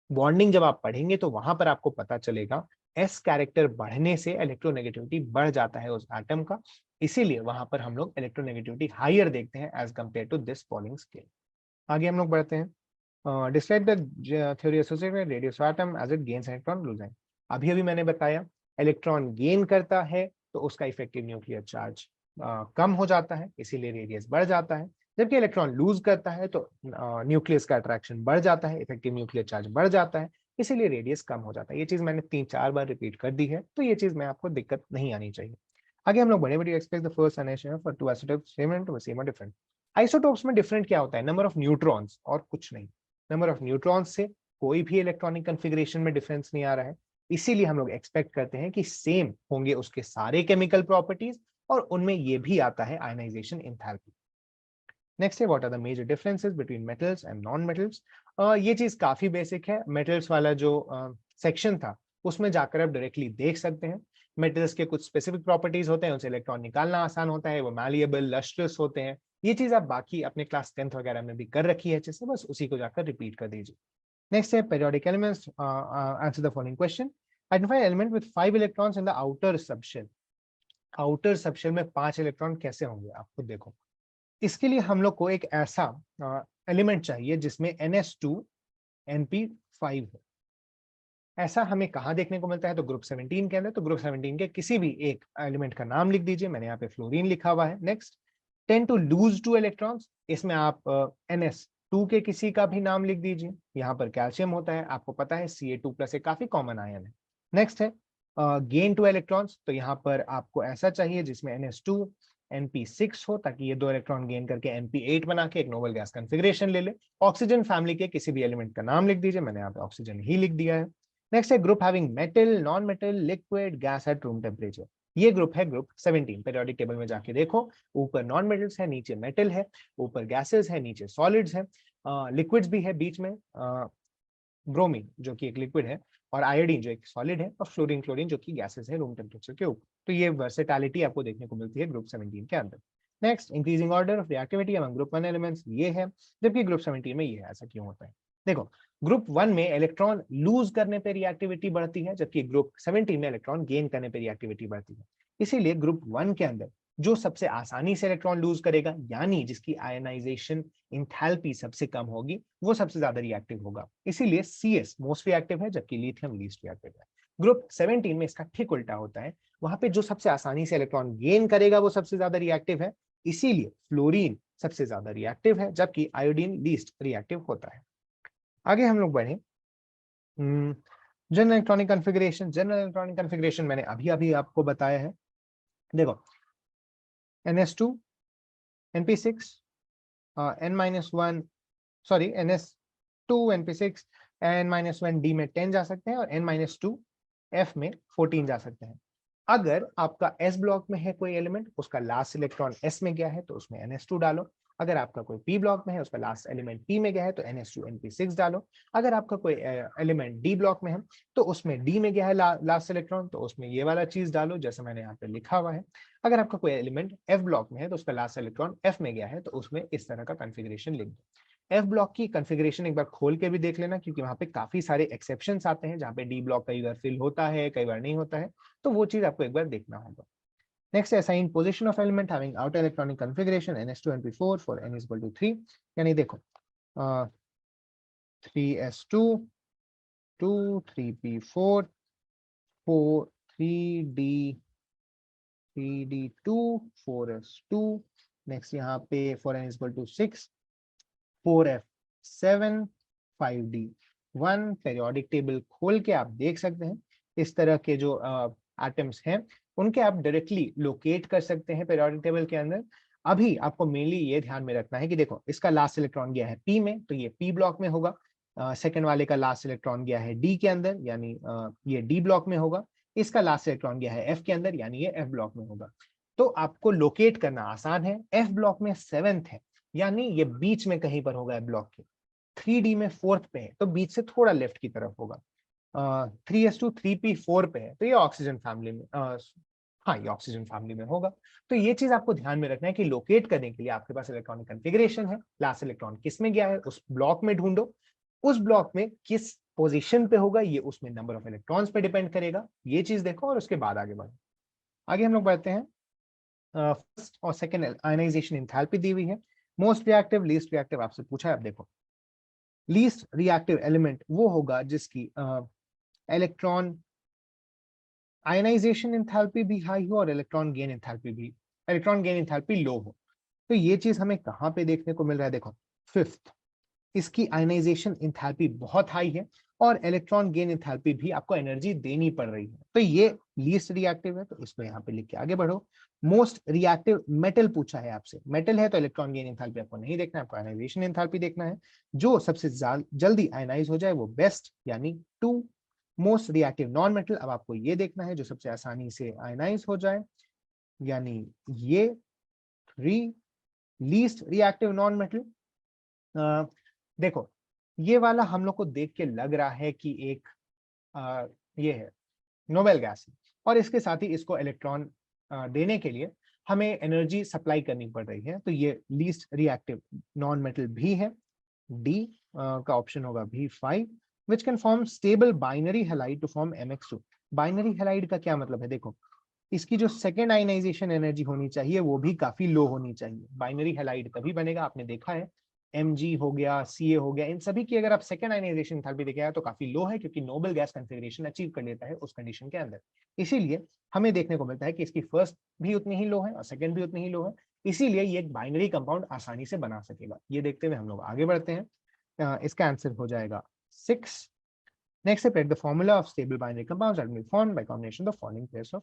बॉन्डिंग जब आप पढ़ेंगे तो वहां पर आपको पता चलेगा s कैरेक्टर बढ़ने से इलेक्ट्रोनेगेटिविटी बढ़ जाता है उस एटम का। इसीलिए वहां पर हम लोग इलेक्ट्रोनेगेटिविटी हायर देखते हैं as compare to this following scale. आगे हम लोग बढ़ते हैं। Describe the theory associated with radius of atom as it gains electron losing. अभी अभी मैंने बताया इलेक्ट्रॉन गेन करता है तो उसका इफेक्टिव न्यूक्लियर चार्ज कम हो जाता है, इसीलिए रेडियस बढ़ जाता है। जबकि इलेक्ट्रॉन लूज करता है तो न्यूक्लियस का अट्रैक्शन बढ़ जाता है, इफेक्टिव न्यूक्लियर चार्ज बढ़ जाता है, इसीलिए रेडियस कम हो जाता है। ये चीज मैंने 3-4 बार रिपीट कर दी है, तो ये चीज में आपको दिक्कत नहीं आनी चाहिए। आगे हम लोग बड़े बड़े एक्सपेक्ट द फर्स्ट एनेशन for two isotopes same and same और डिफरेंट। आइसोटोप्स में डिफरेंट क्या होता है, नंबर ऑफ न्यूट्रॉन्स और कुछ नहीं। नंबर ऑफ न्यूट्रॉन्स से कोई भी इलेक्ट्रॉनिक कॉन्फ़िगरेशन में डिफरेंस नहीं आ रहा है। इसीलिए हम लोग एक्सपेक्ट करते हैं कि सेम होंगे उसके सारे केमिकल प्रॉपर्टीज और उनमें ये भी आता है आयनाइजेशन एंथैल्पी। नेक्स्ट है what are the major differences between metals and non metals. ये चीज काफी बेसिक है। मेटल्स वाला जो सेक्शन था उसमें जाकर आप डायरेक्टली देख सकते हैं। मेटल्स के कुछ स्पेसिफिक प्रॉपर्टीज होते हैं, उनसे इलेक्ट्रॉन निकालना आसान होता है, वो मैलिएबल लस्ट्रस होते हैं। ये चीज आप बाकी अपने क्लास 10th वगैरह में भी कर रखी है अच्छे से, बस उसी को जाकर रिपीट कर दीजिए। नेक्स्ट है periodic elements. Answer the following question. Identify element with 5 electrons in the outer subshell. Outer subshell में 5 इलेक्ट्रॉन कैसे होंगे, आप खुद देखो। इसके लिए हम लोग को एक ऐसा एलिमेंट चाहिए जिसमें NS2 NP5 है। ऐसा हमें कहाँ देखने को मिलता है? तो ग्रुप 17 के अंदर। तो ग्रुप 17 के किसी भी एक एलिमेंट का नाम लिख दीजिए। मैंने यहाँ पे फ्लोरीन लिखा हुआ है। Next, tend to lose 2 electrons. इसमें आप NS2 के किसी का भी नाम लिख दीजिए। यहाँ पर कैल्शियम होता है, आपको पता है Ca2+ एक काफी कॉमन आयन है। नेक्स्ट है गेन 2 इलेक्ट्रॉन्स। तो यहाँ पर आपको ऐसा चाहिए जिसमें NS2 NP6 हो, ताकि ये 2 इलेक्ट्रॉन गेन करके NP8 बना के एक नोबल गैस कॉन्फ़िगरेशन ले ले। ऑक्सीजन फैमिली के किसी भी एलिमेंट का नाम लिख दीजिए। मैंने यहाँ पे ऑक्सीजन ही लिख दिया है। नेक्स्ट है group having metal, non metal, liquid, gas at room temperature. ये ग्रुप है ग्रुप 17। पीरियोडिक टेबल में जाके देखो, ऊपर नॉन मेटल्स है, नीचे मेटल है, ऊपर गैसेस है, नीचे सॉलिड्स है, लिक्विड्स भी है बीच में, ब्रोमीन जो कि एक लिक्विड है, और आयोडीन जो एक सॉलिड है, और फ्लोरीन क्लोरीन जो कि गैसेस है रूम टेम्परेचर के ऊपर। तो ये वर्सेटैलिटी आपको देखने को मिलती है ग्रुप 17 के अंदर। Next, increasing order of reactivity among group 1 elements, ये है, जबकि ग्रुप 17 में ये है। ऐसा क्यों होता है? देखो, ग्रुप 1 में इलेक्ट्रॉन लूज करने पर रिएक्टिविटी बढ़ती है, जबकि ग्रुप 17 में इलेक्ट्रॉन गेन करने पर रिएक्टिविटी बढ़ती है। इसीलिए ग्रुप 1 के अंदर जो सबसे आसानी से इलेक्ट्रॉन लूज करेगा, यानी जिसकी आयनाइजेशन इंथैल्पी सबसे कम होगी, वो सबसे ज्यादा रिएक्टिव होगा। इसीलिए CS मोस्ट रिएक्टिव है, जबकि लिथियम लीस्ट रिएक्टिव है। ग्रुप 17 में इसका ठीक उल्टा होता है। वहां पे जो सबसे आसानी से इलेक्ट्रॉन गेन करेगा वो सबसे ज्यादा रिएक्टिव है। इसीलिए फ्लोरीन सबसे ज्यादा रिएक्टिव है, जबकि आयोडीन लीस्ट रिएक्टिव होता है। आगे हम लोग बढ़े। General electronic configuration. General electronic configuration मैंने अभी अभी आपको बताया है। देखो, NS2 NP6 N-1, sorry NS2 NP6 N-1 D में 10 जा सकते हैं, और N-2 F में 14 जा सकते हैं। अगर आपका S ब्लॉक में है कोई एलिमेंट, उसका लास्ट इलेक्ट्रॉन S में गया है, तो उसमें NS2 डालो। अगर आपका कोई P ब्लॉक में है, उसका लास्ट एलिमेंट P में गया है, तो NS2 NP6 डालो। अगर आपका कोई एलिमेंट D ब्लॉक में है, तो उसमें D में गया है लास्ट इलेक्ट्रॉन, तो उसमें ये वाला चीज डालो जैसे मैंने यहाँ पे लिखा हुआ है। अगर आपका कोई एलिमेंट F ब्लॉक में है, तो उसका लास्ट इलेक्ट्रॉन F में गया है, तो उसमें इस तरह का कॉन्फ़िगरेशन लिख दो। F ब्लॉक की कॉन्फ़िगरेशन एक बार खोल के भी देख लेना, क्योंकि वहां पे काफी सारे एक्सेप्शंस आते हैं, जहाँ पे D ब्लॉक कई बार फिल होता है, कई बार नहीं होता है, तो वो चीज आपको एक बार देखना होगा। Next, assign position of element having outer electronic configuration NS2 NP4 for N equal to 3। यानी देखो 3s2 2 3p4 4 3d 3d2 4s2। Next यहाँ पे for N equal to 6 4f7 5d1। Periodic table खोल के आप देख सकते हैं इस तरह के जो एटम्स हैं उनके आप डायरेक्टली लोकेट कर सकते हैं पेरियोडिक टेबल के अंदर। अभी आपको मेनली ये ध्यान में रखना है कि देखो, इसका लास्ट इलेक्ट्रॉन गया है P में, तो ये P ब्लॉक में होगा। सेकंड वाले का लास्ट इलेक्ट्रॉन गया है D के अंदर, यानी ये D ब्लॉक में होगा। इसका लास्ट इलेक्ट्रॉन गया है F के अंदर, यानी ये F ब्लॉक में होगा। तो आपको लोकेट करना आसान है। F ब्लॉक में 7th है, यानी ये बीच में कहीं पर होगा ब्लॉक के। 3D में 4th पे है, तो बीच से थोड़ा लेफ्ट की तरफ होगा। 3s2 3p4 पे है, तो ये ऑक्सीजन फैमिली में, हाँ ये ऑक्सीजन फैमिली में होगा। तो ये चीज आपको ध्यान में रखना है कि लोकेट करने के लिए आपके पास इलेक्ट्रॉनिक कॉन्फ़िगरेशन है, लास्ट इलेक्ट्रॉन किस में गया है उस ब्लॉक में ढूंढो। उस ब्लॉक में किस पोजीशन पे होगा, ये उसमें नंबर ऑफ इलेक्ट्रॉन्स पे डिपेंड करेगा। ये चीज देखो और उसके बाद आगे बढ़ो। आगे हम लोग बढ़ते हैं। फर्स्ट और सेकेंड आयनाइजेशन एंथैल्पी दी हुई है। मोस्ट रिएक्टिव, लीस्ट रिएक्टिव आपसे पूछा है। अब देखो, लीस्ट रिएक्टिव एलिमेंट वो होगा जिसकी इलेक्ट्रॉन आयनाइजेशन एंथैल्पी भी हाई हो और इलेक्ट्रॉन गेन एंथैल्पी लो हो। तो ये चीज हमें कहां पे देखने को मिल रहा है? देखो, फिफ्थ, इसकी आयनाइजेशन एंथैल्पी बहुत हाई है और इलेक्ट्रॉन गेन एंथैल्पी भी आपको एनर्जी देनी पड़ रही है, तो ये लीस्ट रिएक्टिव है। तो इसको यहाँ पे लिख के आगे बढ़ो। मोस्ट रिएक्टिव मेटल पूछा है आपसे। मेटल है तो इलेक्ट्रॉन गेन एंथैल्पी आपको नहीं देखना है, आपको आयनाइजेशन एंथैल्पी देखना है। जो सबसे जल्दी आयनाइज हो जाए वो बेस्ट, यानी 2। मोस्ट रिएक्टिव नॉन मेटल, अब आपको ये देखना है जो सबसे आसानी से आयनाइज हो जाए, यानी ये 3। लीस्ट रिएक्टिव नॉन मेटल, देखो ये वाला हम लोग को देख के लग रहा है कि एक ये है नोबेल गैस है, और इसके साथ ही इसको इलेक्ट्रॉन देने के लिए हमें एनर्जी सप्लाई करनी पड़ रही है, तो ये लीस्ट रिएक्टिव नॉन मेटल भी है। डी का ऑप्शन होगा B5, which can form stable binary halide to form MX2। Binary halide का क्या मतलब है? देखो, इसकी जो सेकेंड आयनाइजेशन एनर्जी होनी चाहिए वो भी काफी लो होनी चाहिए। बाइनरी हैलाइड तभी बनेगा, आपने देखा है Mg हो गया, Ca हो गया, इन सभी की अगर आप सेकेंड आयनाइजेशन एंथैल्पी देखेगा तो काफी लो है, क्योंकि नोबल गैस कॉन्फ़िगरेशन अचीव कर लेता है उस कंडीशन के अंदर। इसीलिए हमें देखने को मिलता है कि इसकी फर्स्ट भी उतनी ही लो है और सेकेंड भी उतनी ही लो है, इसीलिए ये एक बाइनरी कंपाउंड आसानी से बना सकेगा। ये देखते हुए हम लोग आगे बढ़ते हैं। इसका आंसर हो जाएगा 6। Next step, write the formula of stable binary compounds that will be formed by combination of the following pairs of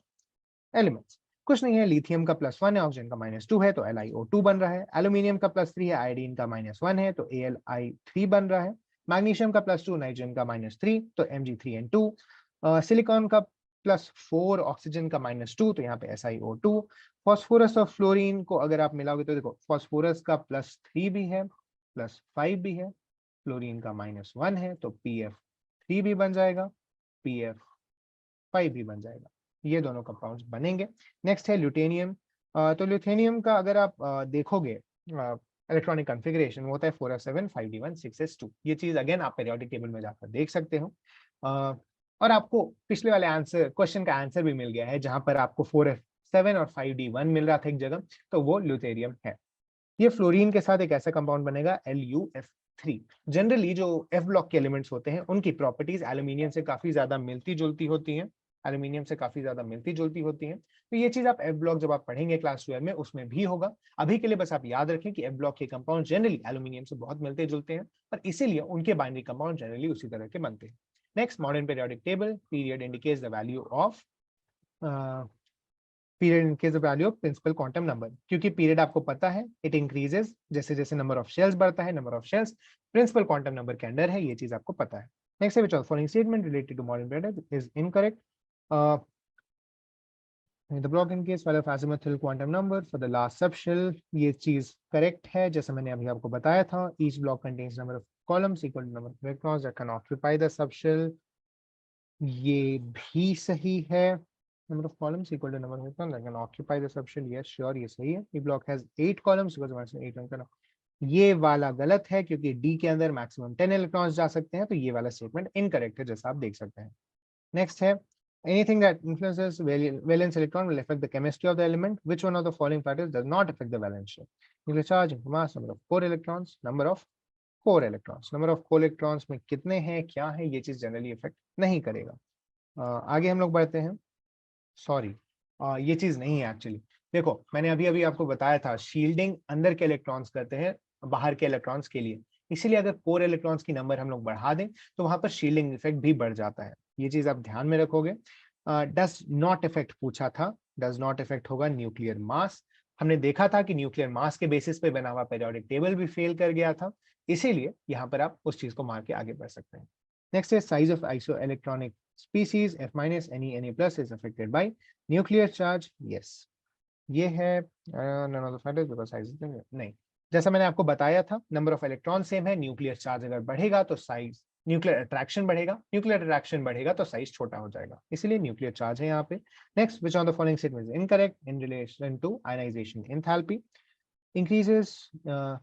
elements. कुछ नहीं है, लिथियम का +1 है, ऑक्सीजन का -2 है तो LiO2 बन रहा है। एल्यूमिनियम का +3 है, आयोडीन का -1 है तो AlI3 बन रहा है। मैग्नीशियम का +2, नाइट्रोजन का -3 तो Mg3N2। सिलिकॉन का +4, ऑक्सीजन का -2 तो यहाँ पे SiO2। फॉस्फोरस और फ्लोरीन को अगर आप मिलाओगे तो देखो फॉस्फोरस का +3 भी है, +5 भी है, फ्लोरीन का -1 है तो PF3 भी बन जाएगा, PF5 भी बन जाएगा। ये दोनों कंपाउंड्स बनेंगे। नेक्स्ट है ल्यूटेनियम। तो ल्यूटेनियम का अगर आप देखोगे इलेक्ट्रॉनिक कॉन्फ़िगरेशन वो होता है 4f7 5d1 6s2। ये चीज अगेन आप पीरियोडिक टेबल में जाकर देख सकते हो। और आपको पिछले वाले आंसर क्वेश्चन का आंसर भी मिल गया है, जहां पर आपको 4f7 और 5d1 मिल रहा था एक जगह, तो वो ल्यूटेरियम है। ये फ्लोरीन के साथ एक ऐसा कंपाउंड बनेगा LuF3। जनरली जो एफ ब्लॉक के एलिमेंट्स होते हैं उनकी प्रॉपर्टीज एल्यूमिनियम से काफी ज्यादा मिलती जुलती होती हैं, एल्यूमिनियम से काफी ज्यादा मिलती जुलती होती हैं। तो ये चीज आप एफ ब्लॉक जब आप पढ़ेंगे क्लास 12 में उसमें भी होगा। अभी के लिए बस आप याद रखें कि एफ ब्लॉक के कंपाउंड जनरली एल्यूमिनियम से बहुत मिलते जुलते हैं, और इसीलिए उनके बाइनरी कंपाउंड जनरली उसी तरह के बनते हैं। Next, modern periodic table. Period indicates the value of period indicates the value of principal quantum number. क्योंकि पीरियड आपको पता है इट इंक्रीजेस जैसे जैसे नंबर ऑफ शेल्स बढ़ता है, number of shells principal quantum number के अंडर है, ये चीज आपको पता है। नेक्स्ट है which of the following statement related to modern period is incorrect. The block in case वाला azimuthal quantum number for the last subshell, ये चीज करेक्ट है जैसा मैंने अभी आपको बताया था। Each block contains number of columns equal to number of electrons that can occupy the subshell, ये भी सही है। Number of columns equal to number of electrons that can occupy the subshell, yes sure ये सही है। The block has 8 columns because 8 electrons, ये वाला गलत है क्योंकि D के अंदर मैक्सिमम 10 इलेक्ट्रॉन्स जा सकते हैं, तो ये वाला स्टेटमेंट इनकरेक्ट है जैसा आप देख सकते हैं। नेक्स्ट है anything that influences valence electron will affect the chemistry of the element. Which one of the following factors does not affect the valence shell? Nuclear charge, mass, number of core electrons, number of core electrons. Number of core electrons में कितने हैं क्या है, ये चीज generally effect नहीं करेगा। आगे हम लोग बढ़ते हैं। सॉरी, ये चीज नहीं है एक्चुअली। देखो मैंने अभी अभी आपको बताया था शील्डिंग अंदर के इलेक्ट्रॉन्स करते हैं बाहर के इलेक्ट्रॉन्स के लिए, इसीलिए अगर कोर इलेक्ट्रॉन्स की नंबर हम लोग बढ़ा दें तो वहां पर शील्डिंग इफेक्ट भी बढ़ जाता है। ये चीज आप ध्यान में रखोगे। डज नॉट इफेक्ट पूछा था, डज नॉट इफेक्ट होगा न्यूक्लियर मास। हमने देखा था कि न्यूक्लियर मास के बेसिस पे बना हुआ पीरियोडिक टेबल भी फेल कर गया था, इसीलिए यहाँ पर आप उस चीज को मार के आगे बढ़ सकते हैं। नेक्स्ट है size of iso electronic species F minus Ne plus is affected by nuclear charge, yes ये है। none of the factors because size नहीं, जैसा मैंने आपको बताया था नंबर ऑफ इलेक्ट्रॉन सेम है, न्यूक्लियर चार्ज अगर बढ़ेगा तो साइज, न्यूक्लियर अट्रैक्शन बढ़ेगा, न्यूक्लियर अट्रैक्शन बढ़ेगा तो साइज छोटा हो जाएगा, इसीलिए न्यूक्लियर चार्ज है यहाँ पे। Next, which of the following statement is incorrect in relation to ionization enthalpy? increases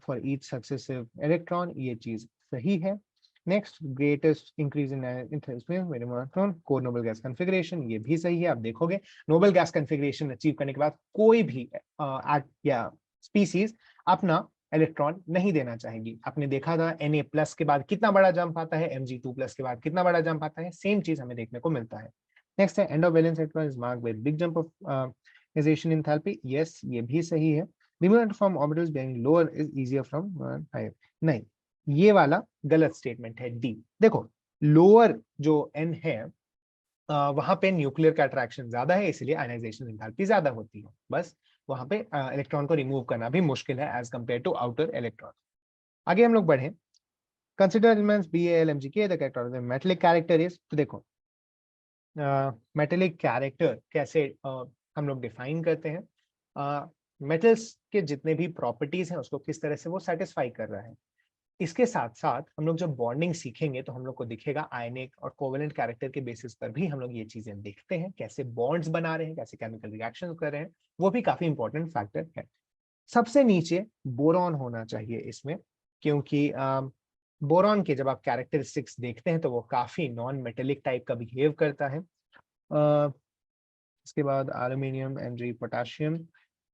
for each successive electron, ये चीज सही है। Next, greatest increase in electron core noble gas configuration, ये भी सही है। आप देखोगे नोबल गैस कॉन्फ़िगरेशन अचीव करने के बाद कोई भी एट या स्पीसीज अपना इलेक्ट्रॉन नहीं देना चाहेगी। आपने देखा था Na+ के बाद कितना बड़ा जंप आता है, Mg2+ के बाद कितना बड़ा जंप आता है, सेम चीज हमें देखने को मिलता है। नेक्स्ट है end of valence electron is marked by big jump of ionisation enthalpy, yes ये भी सही है। Removal from orbitals being lower is easier from higher, नहीं ये वाला गलत स्टेटमेंट है डी। देखो लोअर जो एन है वहां पे न्यूक्लियर का अट्रैक्शन ज्यादा है, इसलिए आयनाइजेशन एंथैल्पी ज्यादा होती है, बस वहां पे इलेक्ट्रॉन को रिमूव करना भी मुश्किल है as compare to outer electron. आगे हम लोग बढ़े। Consider elements Bal Mgk, the character of the metallic character is, तो देखो मेटेलिक कैरेक्टर कैसे हम लोग डिफाइन करते हैं, मेटल्स के जितने भी प्रॉपर्टीज हैं उसको किस तरह से वो सेटिस्फाई कर रहा है। इसके साथ साथ हम लोग जब बॉन्डिंग सीखेंगे तो हम लोग को दिखेगा आयनिक और कोवेलेंट कैरेक्टर के बेसिस पर भी हम लोग ये चीजें देखते हैं, कैसे बॉन्ड्स बना रहे हैं, कैसे केमिकल रिएक्शन कर रहे हैं, वो भी काफी इंपॉर्टेंट फैक्टर है। सबसे नीचे बोरॉन होना चाहिए इसमें, क्योंकि बोरॉन के जब आप कैरेक्टरिस्टिक्स देखते हैं तो वो काफी नॉन मेटेलिक टाइप का बिहेव करता है। इसके बाद एल्यूमिनियम, Mg, पोटेशियम।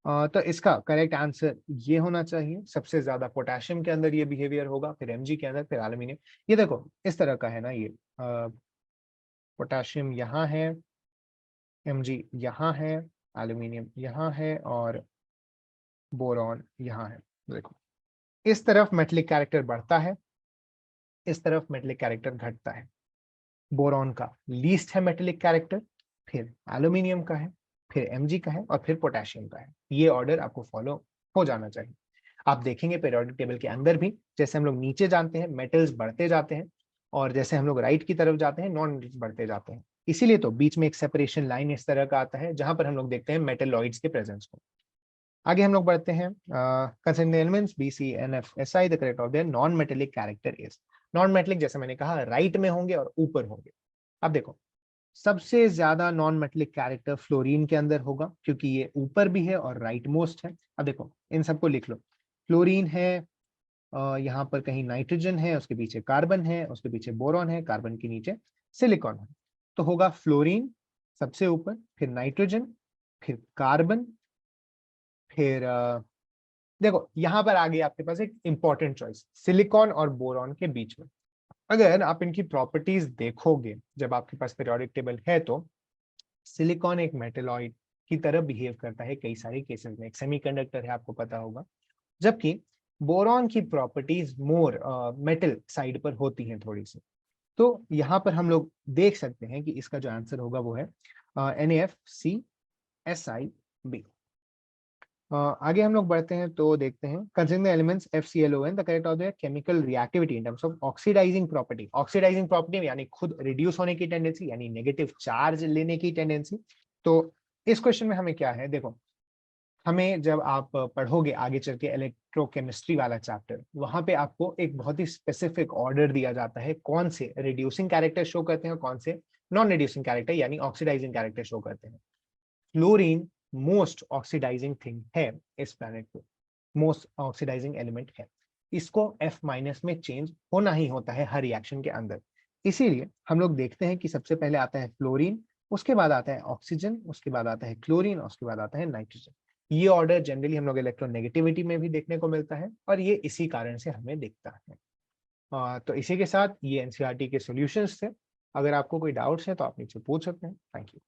तो इसका करेक्ट आंसर ये होना चाहिए, सबसे ज्यादा पोटेशियम के अंदर ये बिहेवियर होगा, फिर Mg के अंदर, फिर एल्यूमिनियम। ये देखो इस तरह का है ना, ये पोटेशियम यहाँ है, Mg यहाँ है, एल्यूमिनियम यहाँ है और बोरॉन यहाँ है। देखो इस तरफ मेटेलिक कैरेक्टर बढ़ता है, इस तरफ मेटेलिक कैरेक्टर घटता है। बोरॉन का लीस्ट है मेटेलिक कैरेक्टर, फिर एल्यूमिनियम का है, फिर Mg का है और फिर पोटेशियम का है। ये ऑर्डर आपको फॉलो हो जाना चाहिए। आप देखेंगे पीरियोडिक टेबल के अंदर भी, जैसे हम लोग नीचे जानते हैं मेटल्स बढ़ते जाते हैं, और जैसे हम लोग राइट की तरफ जाते हैं नॉन मेटल्स बढ़ते जाते हैं। इसीलिए तो बीच में एक सेपरेशन लाइन इस तरह का आता है, जहां पर हम लोग देखते हैं मेटेलॉइड्स के प्रेजेंस को। आगे हम लोग बढ़ते हैं, consider elements B, C, N, F, S, I, the correct of their non metallic character is. Non metallic जैसे मैंने कहा राइट में होंगे और ऊपर होंगे। अब देखो सबसे ज्यादा नॉन मेटेलिक कैरेक्टर फ्लोरीन के अंदर होगा, क्योंकि ये ऊपर भी है और राइट मोस्ट है। अब देखो इन सबको लिख लो, फ्लोरीन है, यहाँ पर कहीं नाइट्रोजन है, उसके पीछे कार्बन है, उसके पीछे बोरॉन है, कार्बन के नीचे सिलिकॉन है। तो होगा फ्लोरीन सबसे ऊपर, फिर नाइट्रोजन, फिर कार्बन, फिर देखो यहाँ पर आ गई आपके पास एक इंपॉर्टेंट चॉइस, सिलिकॉन और बोरॉन के बीच में। अगर आप इनकी प्रॉपर्टीज देखोगे जब आपके पास पीरियोडिक टेबल है, तो सिलिकॉन एक मेटलॉइड की तरह बिहेव करता है कई सारे केसेस में, एक सेमीकंडक्टर है आपको पता होगा, जबकि बोरॉन की प्रॉपर्टीज मोर मेटल साइड पर होती हैं थोड़ी सी। तो यहाँ पर हम लोग देख सकते हैं कि इसका जो आंसर होगा वो है NaFCSI-B। आगे हम लोग बढ़ते हैं तो देखते हैं, considering the elements FClOn, the correct of the chemical reactivity in terms of oxidising property. Oxidising property यानी खुद रिड्यूस होने की टेंडेंसी, यानी नेगेटिव चार्ज लेने की टेंडेंसी। तो इस क्वेश्चन में हमें क्या है, देखो हमें जब आप पढ़ोगे आगे चल के इलेक्ट्रोकेमिस्ट्री वाला चैप्टर, वहां पे आपको एक बहुत ही स्पेसिफिक ऑर्डर दिया जाता है, कौन से रिड्यूसिंग कैरेक्टर शो करते हैं और कौन से नॉन रिड्यूसिंग कैरेक्टर यानी ऑक्सीडाइजिंग कैरेक्टर शो करते हैं। फ्लोरीन मोस्ट ऑक्सीडाइजिंग थिंग है इस प्लैनेट पे, मोस्ट ऑक्सीडाइजिंग एलिमेंट है। इसको F- में चेंज होना ही होता है हर रिएक्शन के अंदर। इसीलिए हम लोग देखते हैं कि सबसे पहले आता है फ्लोरीन, उसके बाद आता है ऑक्सीजन, उसके बाद आता है क्लोरीन, उसके बाद आता है नाइट्रोजन। ये ऑर्डर जनरली हम लोग इलेक्ट्रोनेगेटिविटी में भी देखने को मिलता है, और ये इसी कारण से हमें दिखता है। तो इसी के साथ ये एनसीईआरटी के सॉल्यूशंस थे। अगर आपको कोई डाउट्स है तो आप नीचे पूछ सकते हैं। Thank you.